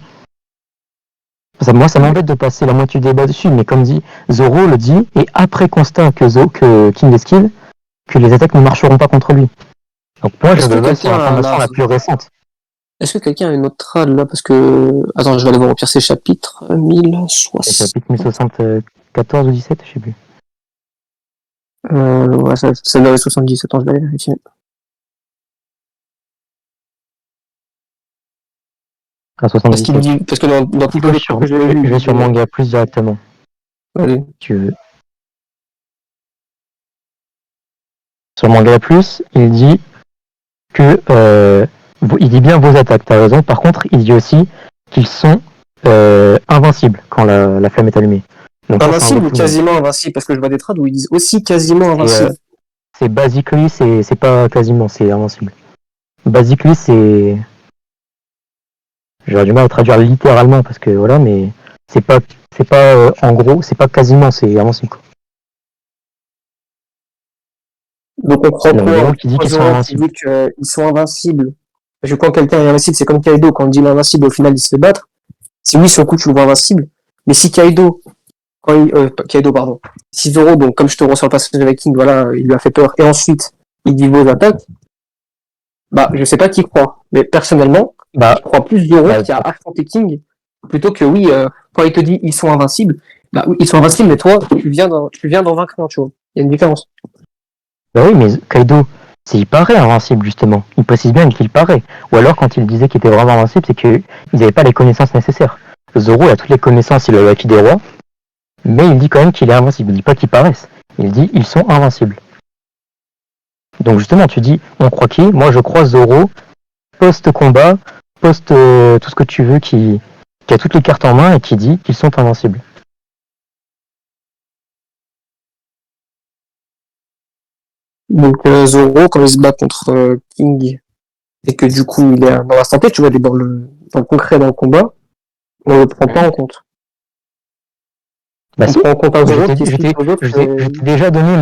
Moi, ça m'embête de passer la moitié du débat dessus, mais comme dit, Zoro le dit, et après constat que King esquive, que les attaques ne marcheront pas contre lui. Donc moi, je me base sur l'information la plus récente. Est-ce que quelqu'un a une autre trad là? Parce que. Attends, je vais aller voir au pire ces chapitres. 1060. Chapitre 1074 ou 17, je sais plus. Ouais, ça doit être 70. Attends, je vais aller vérifier. À 77. Parce que dans tout le je vais sur Manga Plus directement. Allez. Tu veux. Sur Manga Plus, il dit que il dit bien vos attaques, t'as raison. Par contre, il dit aussi qu'ils sont invincibles quand la flamme est allumée. Donc, invincible ou quasiment invincible? Parce que je vois des trades où ils disent aussi quasiment invincible. C'est basically, c'est pas quasiment, c'est invincible. Basically, c'est. J'aurais du mal à traduire littéralement parce que voilà, mais c'est pas en gros, c'est pas quasiment, c'est invincible, quoi. Donc on croit quoi? Qui dit qu'ils sont invincibles. Qui dit qu'ils sont invincibles. Je crois que quelqu'un est invincible, c'est comme Kaido, quand on dit l'invincible, au final il se fait battre. Si oui, sur le coup tu le vois invincible. Mais si Kaido, pardon. Si Zoro, donc comme je te reçois le passage avec King, voilà, il lui a fait peur, et ensuite il dit vos attaques, bah je sais pas qui croit. Mais personnellement, je crois plus Zoro qui a affronté King, plutôt que oui, quand il te dit ils sont invincibles, bah oui, ils sont invincibles, mais toi, tu viens d'en vaincre un, tu vois. Il y a une différence. Bah oui, mais Kaido, il paraît invincible, justement. Il précise bien qu'il paraît. Ou alors, quand il disait qu'il était vraiment invincible, c'est qu'il n'avait pas les connaissances nécessaires. Zoro a toutes les connaissances, il a le haki des rois, mais il dit quand même qu'il est invincible. Il dit pas qu'il paraisse. Il dit ils sont invincibles. Donc justement, tu dis, on croit qui? Moi, je crois Zoro, post-combat, post tout ce que tu veux, qui a toutes les cartes en main et qui dit qu'ils sont invincibles. Donc Zoro, quand il se bat contre King, et que du coup il est dans l'instant T, tu vois, il est dans le concret dans le combat, on le prend pas en compte. Bah on si, prend en compte un Zoro qui je explique aux autres. t'ai déjà donné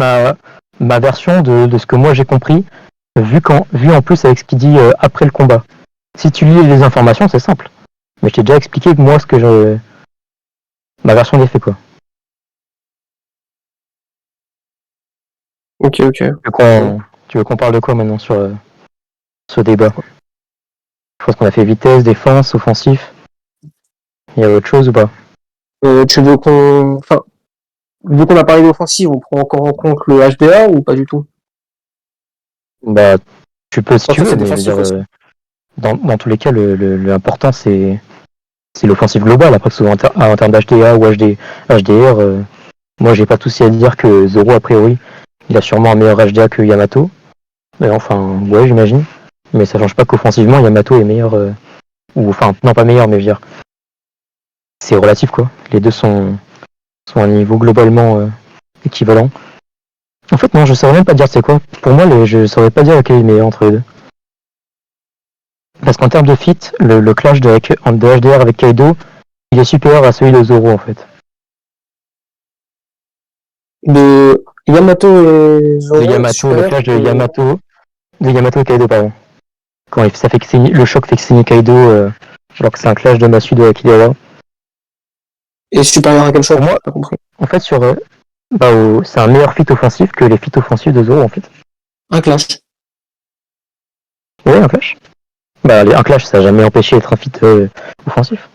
ma version de ce que moi j'ai compris, vu en plus avec ce qu'il dit après le combat. Si tu lis les informations, c'est simple. Mais je t'ai déjà expliqué que moi ma version des faits, quoi. Ok. Tu veux qu'on parle de quoi maintenant sur ce débat? Je pense qu'on a fait vitesse, défense, offensif. Il y a autre chose ou pas? Tu veux qu'on... Enfin, vu qu'on a parlé d'offensive, on prend encore en compte le HDA ou pas du tout? Bah, tu peux si tu veux, c'est mais je veux défensif dire, aussi. dans tous les cas, l'important c'est l'offensive globale. Après que ce soit en termes d'HDA ou HDR, moi j'ai pas de souci à dire que Zoro, a priori, il a sûrement un meilleur HDA que Yamato. Mais enfin, ouais, j'imagine. Mais ça change pas qu'offensivement, Yamato est meilleur. Ou enfin, non, pas meilleur, mais je veux dire, c'est relatif, quoi. Les deux sont à un niveau globalement équivalent. En fait, non, je saurais même pas dire c'est quoi. Pour moi, je saurais pas dire lequel est le meilleur entre les deux. Parce qu'en termes de fit, le clash de HDR avec Kaido, il est supérieur à celui de Zoro, en fait. De Yamato et Zoro, Le clash de Yamato et Kaido, pardon. Quand ça fait que le choc fait que signer Kaido, alors que c'est un clash de Masu de Akidawa. est supérieur à quel choc? Pour moi, Pas compris. en fait, c'est un meilleur fit offensif que les fits offensifs de Zoro, en fait. Un clash. Oui, un clash. Bah, un clash, ça n'a jamais empêché d'être un fit offensif.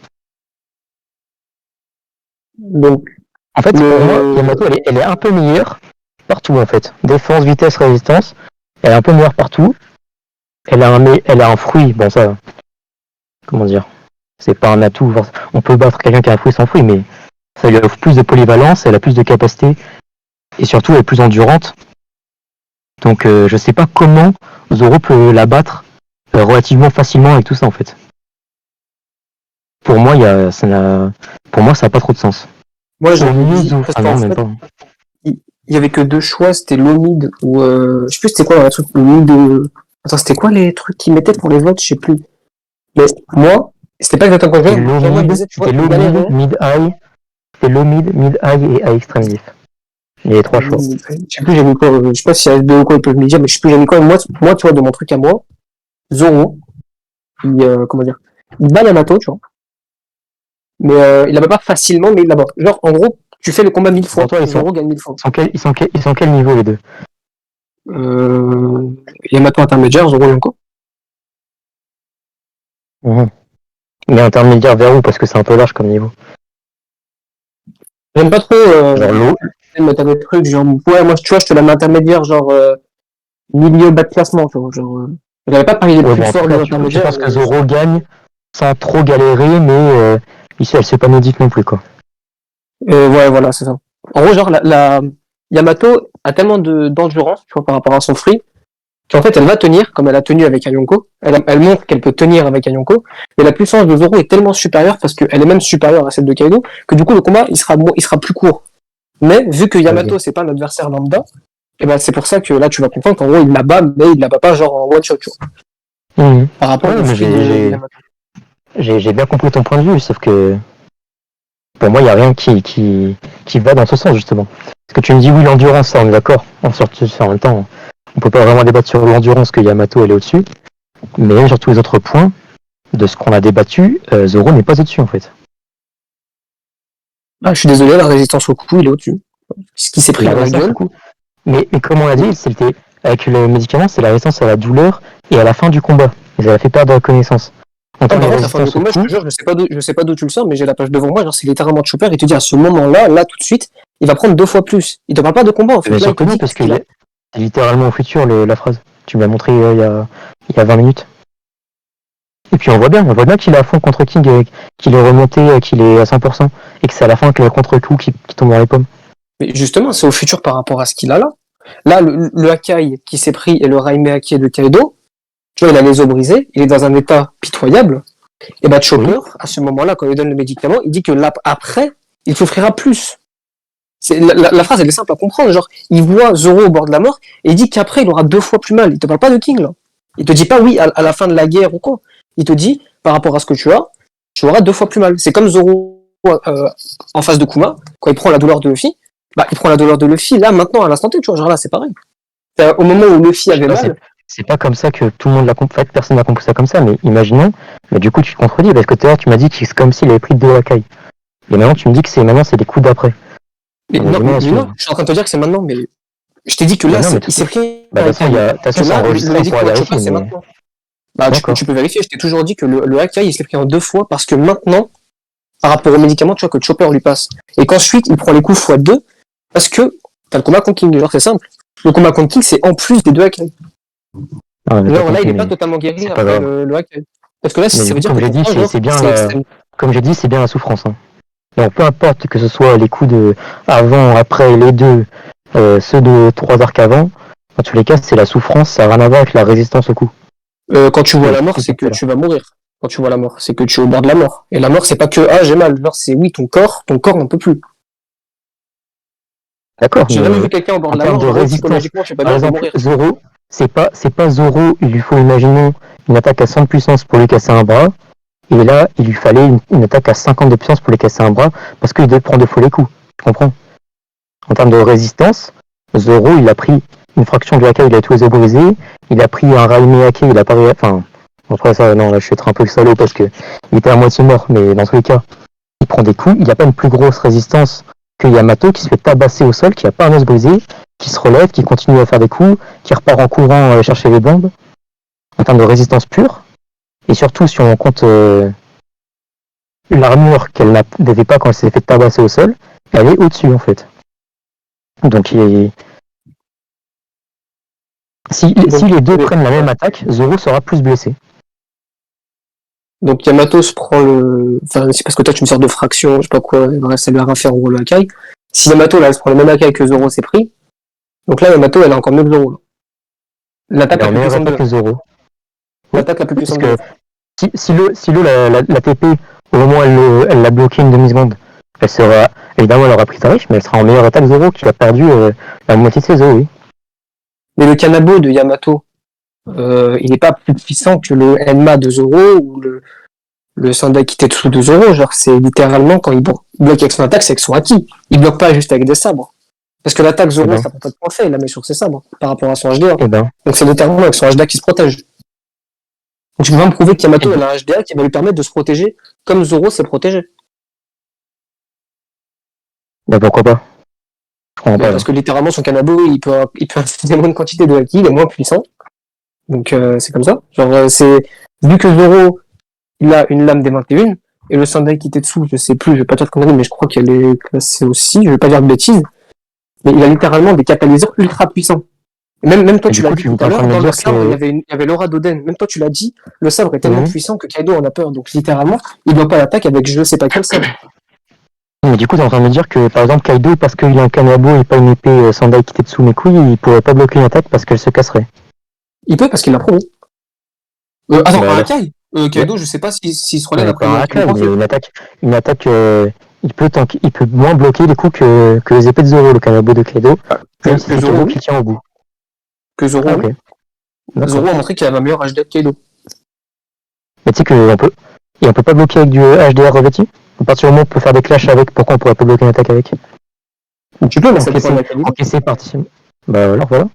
Donc, En fait, pour moi, Yamato, elle est un peu meilleure partout, en fait. Défense, vitesse, résistance. Elle est un peu meilleure partout. Elle a un fruit, bon ça, comment dire, c'est pas un atout. On peut battre quelqu'un qui a un fruit sans fruit, mais ça lui offre plus de polyvalence, elle a plus de capacité, et surtout elle est plus endurante. Donc je sais pas comment Zoro peut la battre relativement facilement avec tout ça, en fait. Pour moi, ça n'a pas trop de sens. moi, j'avais dit, parce qu'en même fait, pas. il y avait que deux choix, c'était l'omide ou je sais plus c'était quoi le truc, l'omide. Attends, c'était quoi les trucs qu'ils mettaient pour les votes, je sais plus. Mais moi, c'était pas exactement quoi. Moi, il disait, tu vois, il galérait. Mid-high, c'est low mid, mid-high et high extreme diff. Il y a les trois choix. Je sais plus, j'ai mis quoi, je sais pas si ASB ou quoi, ils peuvent me dire, mais je sais plus, j'ai mis quoi. Moi, tu vois, de mon truc à moi, Zoro, comment dire, il bat Yamato, tu vois. Mais il la bat pas facilement, mais il la bat. Genre, en gros, tu fais le combat 1000 fois, Zoro gagne 1000 fois. Ils sont quel niveau les deux? Yamato intermédiaire, Zoro Yonko. Mais intermédiaire vers où? Parce que c'est un peu large comme niveau. J'aime pas trop genre l'eau. mettre des trucs, genre, ouais, moi, tu vois, je te la mets intermédiaire, genre, milieu bas de classement, tu vois, genre, j'avais pas parlé des plus forts de Je pense que Zoro gagne sans trop galérer, mais ici elle se pas maudite non plus, quoi. Ouais, voilà, c'est ça. En gros, genre, la Yamato a tellement d'endurance, tu vois, par rapport à son free, qu'en fait, elle va tenir, comme elle a tenu avec Ayonko. Elle montre qu'elle peut tenir avec Ayonko, mais la puissance de Zoro est tellement supérieure, parce qu'elle est même supérieure à celle de Kaido, que du coup, le combat, il sera plus court. Mais, vu que Yamato, c'est pas un adversaire lambda, et ben, c'est pour ça que là, tu vas comprendre qu'en gros, il la bat, mais il la bat pas, genre, en one shot, tu vois. Par rapport au free de Yamato. J'ai bien compris ton point de vue, sauf que pour moi, il n'y a rien qui va dans ce sens, justement. Parce que tu me dis, oui, l'endurance, ça, on est d'accord. En même temps, on peut pas vraiment débattre sur l'endurance que Yamato, elle est au-dessus. Mais même sur tous les autres points, de ce qu'on a débattu, Zoro n'est pas au-dessus, en fait. Ah, je suis désolé, la résistance au coup, il est au-dessus. Ce qui s'est pris dans la gueule. Mais comme on l'a dit, c'était avec le médicament, c'est la résistance à la douleur et à la fin du combat. Et ça a fait perdre la connaissance. Par contre, la fin du combat, je te jure, je sais pas d'où tu le sors, mais j'ai la page devant moi, genre c'est littéralement Chopper, il te dit à ce moment-là, là tout de suite, il va prendre 2 fois plus. Il te parle pas de combat en fait. Bien sûr que non, parce que c'est littéralement au futur la phrase. Tu me l'as montré il y a 20 minutes. Et puis on voit bien qu'il est à fond contre King, qu'il est remonté, qu'il est à 100%, et que c'est à la fin que le contre-coup qui tombe dans les pommes. Mais justement, c'est au futur par rapport à ce qu'il a là. Là, le Hakai qui s'est pris et le Raime Haki de Kaido, tu vois, il a les os brisés, il est dans un état pitoyable. Et bah Chopper, à ce moment-là, quand il lui donne le médicament, il dit que là, après, il souffrira plus. La phrase, elle est simple à comprendre. Genre, il voit Zoro au bord de la mort, et il dit qu'après, il aura 2 fois plus mal. Il te parle pas de King, là. Il te dit pas, oui, à la fin de la guerre ou quoi. Il te dit, par rapport à ce que tu as, tu auras 2 fois plus mal. C'est comme Zoro en face de Kuma, quand il prend la douleur de Luffy, bah, il prend la douleur de Luffy, là, maintenant, à l'instant T, tu vois, genre là, c'est pareil. Au moment où Luffy avait mal... C'est pas comme ça que tout le monde l'a compris, personne n'a compris ça comme ça, mais imaginons, mais du coup tu te contredis, parce que tout à l'heure tu m'as dit que c'est comme s'il avait pris 2 Hakai. Et maintenant tu me dis que c'est des coups d'après. Mais non, je suis en train de te dire que c'est maintenant, mais je t'ai dit que là, il s'est pris... Bah, de toute façon, c'est enregistré, on pourra vérifier, c'est maintenant. Bah, tu peux vérifier, je t'ai toujours dit que le Hakai, il s'est pris en 2 fois, parce que maintenant, par rapport aux médicaments, tu vois, que Chopper lui passe, et qu'ensuite, il prend les coups x2, parce que t'as le combat contre King, genre c'est simple. Le combat contre King, c'est en plus des 2 Hakai. Non, là, il est pas totalement guéri après le Hakai. Parce que là, ça veut dire que comme j'ai dit, c'est bien la souffrance. Hein. Donc, peu importe que ce soit les coups de avant, après, les deux, ceux de 3 arcs avant, dans tous les cas, c'est la souffrance, ça n'a rien à voir avec la résistance au coup. Quand tu vois la mort, c'est que tu vas mourir. Quand tu vois la mort, c'est que tu es au bord de la mort. Et la mort, c'est pas que j'ai mal. Mort, c'est oui, ton corps n'en peut plus. D'accord. J'ai jamais vu quelqu'un au bord de la mort. De résistance, je sais pas, par exemple, Zoro, c'est pas Zoro, il lui faut, imaginons, une attaque à 100 de puissance pour lui casser un bras. Et là, il lui fallait une attaque à 50 de puissance pour lui casser un bras, parce qu'il devait prendre 2 fois les coups. Tu comprends? En termes de résistance, Zoro, il a pris une fraction du Hakai, il a tous les os brisés. Il a pris un Raime Hakai, il a pas... Enfin, entre ça, non, là, je suis un peu le salaud parce que il était à moitié mort, mais dans tous les cas, il prend des coups. Il a pas une plus grosse résistance que Yamato, qui se fait tabasser au sol, qui a pas un os brisé, qui se relève, qui continue à faire des coups, qui repart en courant chercher les bombes. En termes de résistance pure, et surtout si on compte l'armure qu'elle n'avait pas quand elle s'est fait tabasser au sol, elle est au-dessus en fait. Donc si les deux prennent la même attaque, Zoro sera plus blessé. Donc Yamato se prend le... Enfin, c'est parce que toi tu me sors de fraction, je sais pas quoi, bref, ça lui a rien fait en gros le Hakai. Si Yamato là, elle se prend le même Hakai que Zoro s'est pris, donc là Yamato elle est encore mieux que Zoro. L'attaque la plus puissante que Zoro. L'attaque la plus puissante que si l'eau la TP, au moment où elle l'a bloqué une demi-seconde, elle sera... Évidemment elle aura pris tarif, mais elle sera en meilleure attaque Zoro, qui a perdu la moitié de ses os, oui. Mais le Kanabo de Yamato, il n'est pas plus puissant que le Enma de Zoro ou le Sandai Kitetsu de Zoro. Genre, c'est littéralement quand il bloque avec son attaque, c'est avec son haki. Il bloque pas juste avec des sabres. Parce que l'attaque Zoro, ça prend pas de point fait, il la met sur ses sabres par rapport à son HDA. Donc c'est littéralement avec son HDA qui se protège. Donc je peux pas me prouver que Yamato a un HDA qui va lui permettre de se protéger comme Zoro s'est protégé. Bah pourquoi pas? Parce que littéralement son Kanabo, il peut infuser moins de quantité de haki, il est moins puissant. Donc c'est comme ça. Genre vu que Zoro il a une lame des 21 et le Sandai Kitetsu, je sais plus, je vais pas dire de conneries, mais je crois qu'elle est classée aussi, je vais pas dire de bêtises. Mais il a littéralement des catalyseurs ultra puissants. Et même toi, tu l'as dit tout à l'heure, dans le sabre, il y avait l'aura d'Oden. Même toi, tu l'as dit, le sabre est tellement puissant que Kaido en a peur. Donc, littéralement, il doit pas l'attaquer avec je sais pas quel sabre. Mais du coup, t'es en train de me dire que, par exemple, Kaido, parce qu'il a un Kanabo et pas une épée Sandai Kitetsu Mekui, il pourrait pas bloquer une attaque parce qu'elle se casserait. Il peut parce qu'il l'a promis. Attends, un Hakai Kaido, je sais pas s'il se relève après un Hakai, mais une attaque il peut moins bloquer les coups que les épées de Zoro, le Kanabo de Kaido. Même si c'est Zoro qui tient au bout. Que Zoro, Zoro a montré qu'il avait un meilleur HDR que Kaido. Mais tu sais qu'on peut pas bloquer avec du HDR revêtu. À partir du moment où on peut faire des clashs avec, pourquoi on pourrait pas bloquer une attaque avec? Tu peux, mais ça dépend de la qualité. Encaisser participe. Bah alors voilà.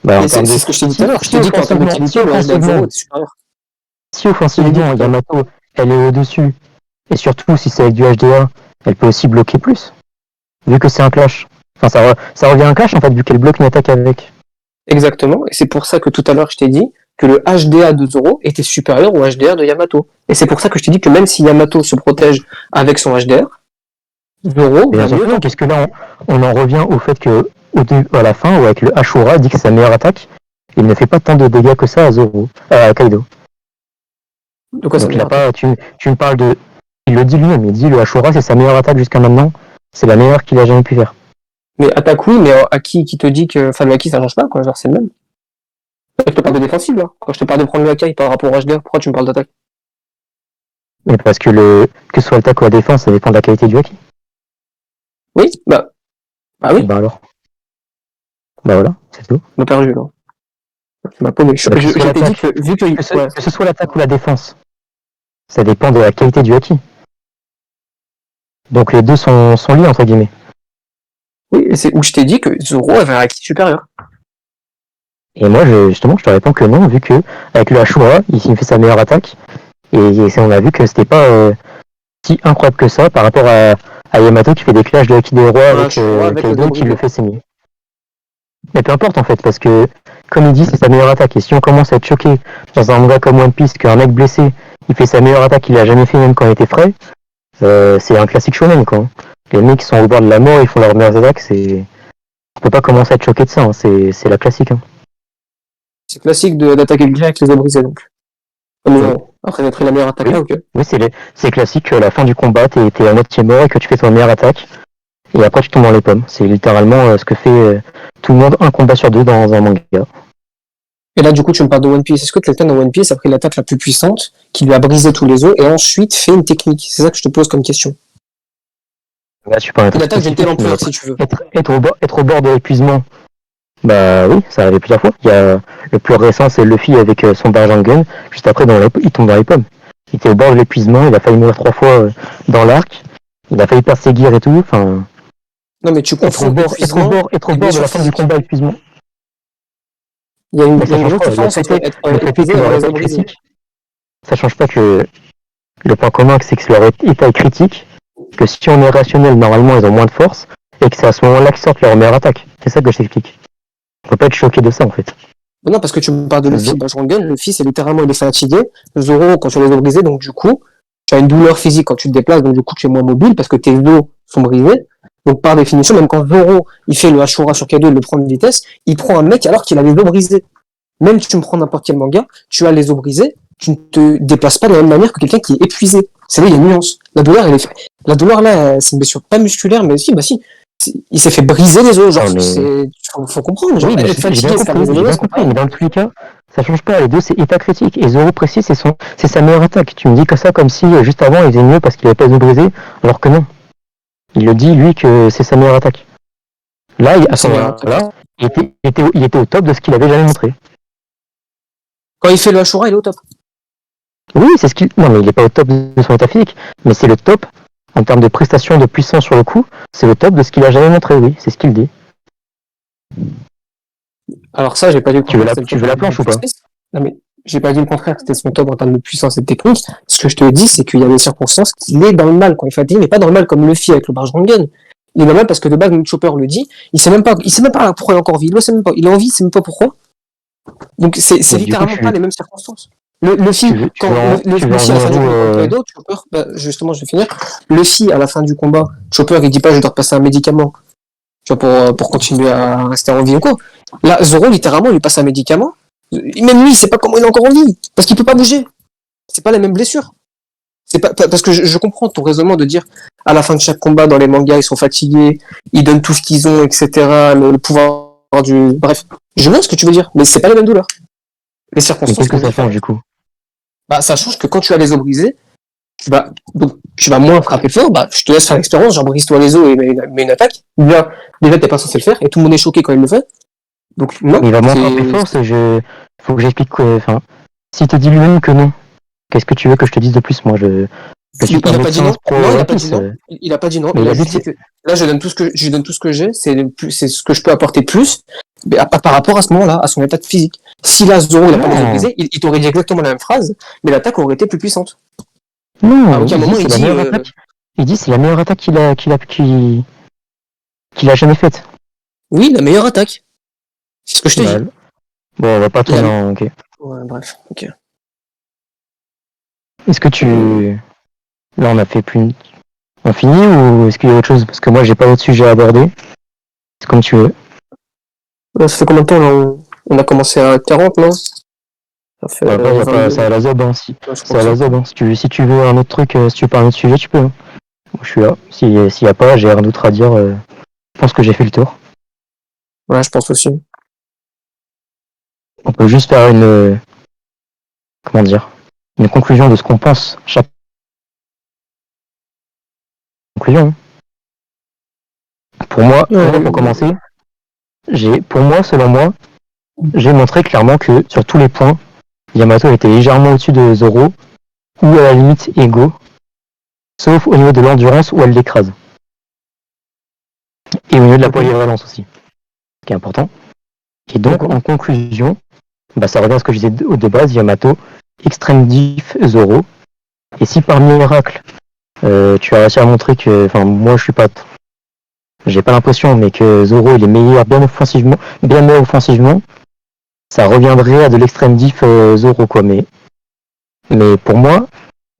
Bah, c'est ce que je t'ai dit tout à l'heure. Je t'ai dit qu'en termes de qualité, le HDR de Zoro était supérieur. Si offensivement, Yamato, elle est au-dessus, et surtout si c'est avec du HDA, elle peut aussi bloquer plus. Vu que c'est un clash. Enfin, ça revient à un clash en fait, vu qu'elle bloque une attaque avec. Exactement, et c'est pour ça que tout à l'heure je t'ai dit que le HDA de Zoro était supérieur au HDR de Yamato. Et c'est pour ça que je t'ai dit que même si Yamato se protège avec son HDR, Zoro va mieux. Puisque là, on en revient au fait que à la fin, avec le Ashura dit que c'est sa meilleure attaque, il ne fait pas tant de dégâts que ça à Kaido. De quoi ça Donc il a meilleure attaque? pas. Tu me parles de. Il le dit lui-même, il dit le Ashura c'est sa meilleure attaque jusqu'à maintenant. C'est la meilleure qu'il a jamais pu faire. Mais attaque, oui, mais à qui te dit que. Enfin, le Haki, ça change pas, quoi. Genre, c'est le même. Je te parle de défensive, là. Quand je te parle de prendre le Haki par rapport au HDR, pourquoi tu me parles d'attaque? Mais parce que que ce soit l'attaque ou la défense, ça dépend de la qualité du Haki. Oui, bah oui, Bah alors. Bah voilà, c'est tout. on m'a perdu, là. Tu m'as paumé. Je Bah, que ce soit t'ai dit l'attaque, que, vu que. Ouais. que ce soit l'attaque ou la défense, ça dépend de la qualité du Haki. Donc les deux sont liés entre guillemets. Oui, et c'est où je t'ai dit que Zoro avait un Haki supérieur. Et moi, justement, je te réponds que non, vu que avec le Ashura, il fait sa meilleure attaque, et on a vu que c'était pas si incroyable que ça par rapport à Yamato qui fait des clashs de Haki des rois avec Avec le Kaido qui le Dobridé. fait saigner. Mais peu importe en fait, parce que comme il dit, c'est sa meilleure attaque, et si on commence à être choqué dans un manga comme One Piece qu'un mec blessé, il fait sa meilleure attaque qu'il a jamais fait même quand il était frais, c'est un classique shonen quoi. Les mecs qui sont au bord de la mort, ils font leurs meilleures attaques, on peut pas commencer à être choqué de ça, hein. C'est la classique. Hein. C'est classique d'attaquer le bien avec les os brisés, donc. Comme Oui. Zoro. Après, j'ai pris la meilleure attaque Oui. là, ok. Oui, c'est classique que à la fin du combat, t'es à moitié mort et que tu fais ton meilleure attaque. Et après, tu tombes dans les pommes. C'est littéralement ce que fait tout le monde un combat sur deux dans un manga. Et là, du coup, tu me parles de One Piece. Est-ce que quelqu'un dans One Piece a pris l'attaque la plus puissante, qui lui a brisé tous les os, et ensuite fait une technique? C'est ça que je te pose comme question. Là, je suis pas un Une attaque d'une telle spécifique, mais ampleur, si tu veux. être au bord de l'épuisement, bah oui, ça arrive plusieurs fois. Il y a, le plus récent, c'est Luffy avec son Gun. Juste après, il tombe dans les pommes. Il était au bord de l'épuisement, il a failli mourir 3 fois dans l'arc. Il a failli perdre ses gears et tout. Enfin, Non, mais tu confonds épuisement être au et bord de blessure la fin du physique. combat épuisement. Il y a Mais une ça change grosse pas. différence entre être Le fait épuisé que et leur avoir les état os est brisés. critique, ça change pas que le point commun, c'est que leur état est critique, que si on est rationnel, normalement, ils ont moins de force, et que c'est à ce moment-là qu'ils sortent leur meilleure attaque. C'est ça que je t'explique. On peut pas être choqué de ça, en fait. Mais non, parce que tu me parles de Luffy. Zo- Gun, Luffy, c'est littéralement, il est fatigué. Zoro, quand tu as les os brisés, donc du coup, tu as une douleur physique quand tu te déplaces, donc du coup, tu es moins mobile parce que tes os sont brisés. Donc, par définition, même quand Zoro, il fait le Ashura sur Kaido, il le prend de vitesse, il prend un mec alors qu'il a les os brisés. Même si tu me prends n'importe quel manga, tu as les os brisés, tu ne te déplaces pas de la même manière que quelqu'un qui est épuisé. C'est là, il y a une nuance. La douleur là, c'est une blessure pas musculaire, mais si, bah si. Il s'est fait briser les os, genre, Non, mais... faut comprendre, genre, Oui, mais être j'ai bien fatigué, se faire compris, briser les os, c'est pas mais pareil. dans tous les cas, ça change pas. Les deux, c'est état critique. Et Zoro précis, c'est sa meilleure attaque. Tu me dis que ça comme si juste avant, il faisait mieux parce qu'il avait pas les os brisés, alors que non. Il le dit, lui, que c'est sa meilleure attaque. Là, à ce Sa meilleure attaque. moment-là, il était au top de ce qu'il avait jamais montré. Quand il fait le Ashura, il est au top. Oui, c'est ce qu'il. Non, mais il n'est pas au top de son état physique, mais c'est le top en termes de prestation, de puissance sur le coup. C'est le top de ce qu'il a jamais montré. Oui, c'est ce qu'il dit. Alors ça, j'ai pas dit le contraire, Tu veux la planche ou pas? Non, mais j'ai pas dit le contraire, que c'était son top en termes de puissance et de technique. Ce que je te dis, c'est qu'il y a des circonstances qu'il est dans le mal quand il est fatigué, mais pas dans le mal comme Luffy avec le barge Rangen. Il est dans le mal parce que de base, Chopper le dit, il sait même pas pourquoi il est encore vie, il le sait même pas. Il est en vie, il sait même pas pourquoi. Donc c'est littéralement pas les mêmes circonstances. Luffy, Luffy à la fin du combat contre Kaido, Chopper, justement, je vais finir. Luffy à la fin du combat, Chopper il dit pas je dois repasser un médicament, tu vois, pour continuer à rester en vie ou quoi. Là, Zoro littéralement il lui passe un médicament. Même lui, il sait pas comment il est encore en vie, parce qu'il peut pas bouger. C'est pas la même blessure. C'est pas parce que je comprends ton raisonnement de dire à la fin de chaque combat dans les mangas ils sont fatigués, ils donnent tout ce qu'ils ont, etc. Le pouvoir du bref. Je vois ce que tu veux dire, mais c'est pas la même douleur. Les circonstances. Mais qu'est-ce que ça change du coup? Bah, ça change que quand tu as les os brisés, donc, tu vas moins frapper fort, je te laisse faire l'expérience, genre brise-toi les os et mets une attaque. Ou bien, déjà, t'es pas censé le faire, et tout le monde est choqué quand il le fait. Donc, non. Il va moins frapper fort, faut que j'explique quoi. Enfin, s'il te dit lui-même que non, qu'est-ce que tu veux que je te dise de plus? Moi, je suis pas médecin pro. Non, il a pas dit non. Il a pas dit non. Il a juste dit que là, je donne tout ce que j'ai, c'est ce que je peux apporter plus, mais par rapport à ce moment-là, à son état physique. Si là, Zoro, il a pas les os brisés, il t'aurait dit exactement la même phrase, mais l'attaque aurait été plus puissante. Non, À aucun moment, il dit. Il dit c'est la meilleure attaque qu'il a jamais faite. Oui, la meilleure attaque. C'est ce que je te dis. Bon, on va pas tourner en. Ok. Ouais, bref, ok. Est-ce que tu. Là, on a fait plus. On finit ou est-ce qu'il y a autre chose? Parce que moi, j'ai pas d'autre sujet à aborder. C'est comme tu veux. Ça fait combien de temps là on a commencé à 40, non? Ça fait Bah, après, 22. c'est à la zob, hein. Ouais, je crois C'est à que la zob, hein. Si tu veux un autre truc, si tu veux parler d'un autre sujet, tu peux. Hein. Je suis là. S'il y a pas, j'ai rien d'autre à dire. Je pense que j'ai fait le tour. Ouais, je pense aussi. On peut juste faire comment dire, une conclusion de ce qu'on pense. Chaque conclusion. Hein. Pour moi, pour commencer, selon moi, j'ai montré clairement que sur tous les points, Yamato était légèrement au-dessus de Zoro, ou à la limite égaux, sauf au niveau de l'endurance où elle l'écrase. Et au niveau de la polyvalence aussi, ce qui est important. Et donc, en conclusion, ça revient à ce que je disais de base, Yamato, extrême diff, Zoro. Et si par miracle, tu as réussi à montrer que, enfin, moi je suis pas, j'ai pas l'impression, mais que Zoro il est meilleur bien meilleur offensivement, ça reviendrait à de l'extrême diff Zoro quoi. Mais pour moi,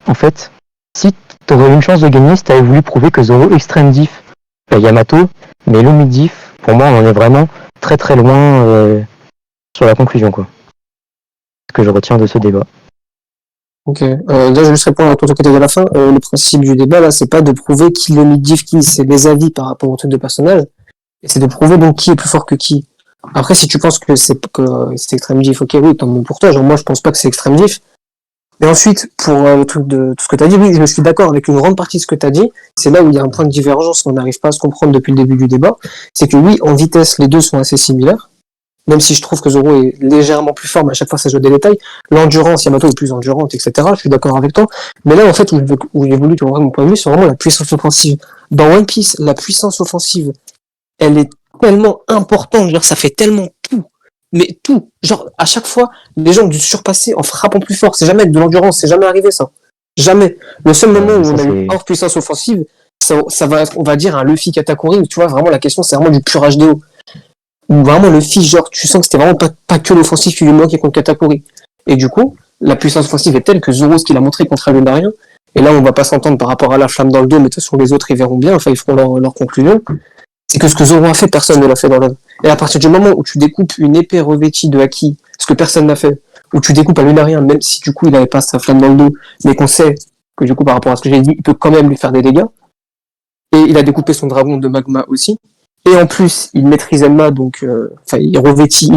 en fait, si t'aurais eu une chance de gagner, si t'avais voulu prouver que Zoro extrême diff Yamato, mais low mid diff, pour moi on en est vraiment très très loin sur la conclusion quoi. Ce que je retiens de ce débat. Ok. Là, je vais juste répondre à ton côté de la fin. Le principe du débat, là, c'est pas de prouver qui le mid-diff qui, c'est les avis par rapport au truc de personnage. Et c'est de prouver donc qui est plus fort que qui. Après, si tu penses que c'est extrême diff, ok, oui, tant mieux pour toi. Genre, moi, je pense pas que c'est extrême diff. Et ensuite, pour le truc de tout ce que t'as dit, oui, je me suis d'accord avec une grande partie de ce que t'as dit. C'est là où il y a un point de divergence qu'on n'arrive pas à se comprendre depuis le début du débat. C'est que oui, en vitesse, les deux sont assez similaires. Même si je trouve que Zoro est légèrement plus fort, mais à chaque fois ça joue des détails. L'endurance, Yamato est plus endurante, etc. Je suis d'accord avec toi. Mais là, en fait, où j'ai voulu te voir mon point de vue, c'est vraiment la puissance offensive. Dans One Piece, la puissance offensive, elle est tellement importante. Genre, ça fait tellement tout. Mais tout. Genre, à chaque fois, les gens ont dû surpasser en frappant plus fort. C'est jamais avec de l'endurance. C'est jamais arrivé, ça. Jamais. Le seul moment où on a eu hors puissance offensive, ça va être, on va dire, un Luffy Katakuri, où tu vois, vraiment, la question, c'est vraiment du pur HDO. Où vraiment le fiche, genre, tu sens que c'était vraiment pas que l'offensif qui lui manquait contre Katakuri. Et du coup, la puissance offensive est telle que Zoro, ce qu'il a montré contre Alundarien, et là on va pas s'entendre par rapport à la flamme dans le dos, mais de toute façon les autres ils verront bien, enfin ils feront leur conclusion, c'est que ce que Zoro a fait, personne ne l'a fait dans l'œuvre. Et à partir du moment où tu découpes une épée revêtie de haki, ce que personne n'a fait, où tu découpes Alundarien, même si du coup il avait pas sa flamme dans le dos, mais qu'on sait que du coup par rapport à ce que j'ai dit, il peut quand même lui faire des dégâts, et il a découpé son dragon de magma aussi, et en plus, il maîtrise Enma, donc, il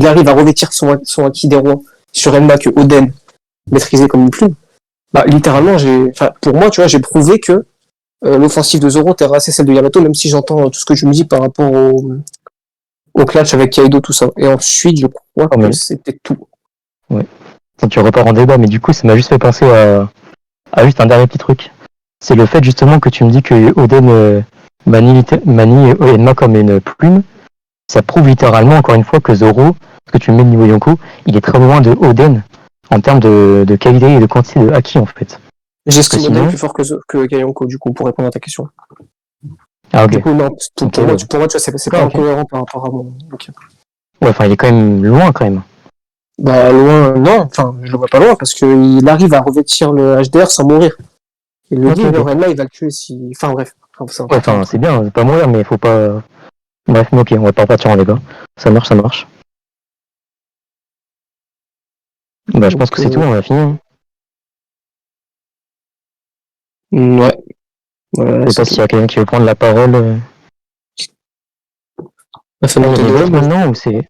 arrive à revêtir son acquis des rois sur Enma que Oden maîtrisait comme une plume. Bah, littéralement, pour moi, tu vois, j'ai prouvé que l'offensive de Zoro terrassait celle de Yamato, même si j'entends tout ce que tu me dis par rapport au clash avec Kaido, tout ça. Et ensuite, je crois que c'était tout. Ouais. Tu repars en débat, mais du coup, ça m'a juste fait penser à juste un dernier petit truc. C'est le fait justement que tu me dis que Oden manie Enma comme une plume. Ça prouve littéralement, encore une fois, que Zoro, ce que tu mets de niveau Yonko, il est très loin de Oden en termes de qualité et de quantité de haki, en fait. J'estime Oden plus fort que Yonko, du coup, pour répondre à ta question. Ah, ok. Du coup, non, pour moi, tu vois, c'est pas incohérent par rapport à mon... Okay. Ouais, enfin, il est quand même loin, quand même. Bah, loin, non, enfin, je le vois pas loin, parce qu'il arrive à revêtir le HDR sans mourir. Il le dit, Enma, il va le tuer si... Enfin, bref. Enfin, c'est bien, pas mourir, mais il faut pas... Bref, ok, on va pas partir en débat. Ça marche. Bah, je pense que c'est tout, on a fini. Ouais. Je sais pas s'il y a quelqu'un qui veut prendre la parole. On fait des votes maintenant ou c'est...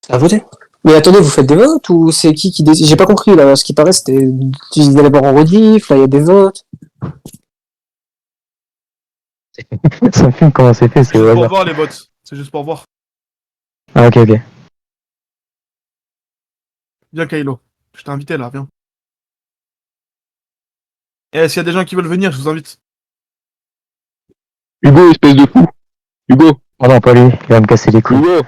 À voter. Mais attendez, vous faites des votes ou c'est qui décide? J'ai pas compris là, ce qui paraît c'était... Ils allaient voir en rediff, là il y a des votes. Ça me filme comment c'est fait, c'est juste pour voir les votes. C'est juste pour voir. Ah, ok. Viens, Kylo. Je t'ai invité là, viens. Et s'il y a des gens qui veulent venir, je vous invite. Hugo, espèce de fou. Hugo. Oh non, pas lui, il va me casser les couilles. Hugo.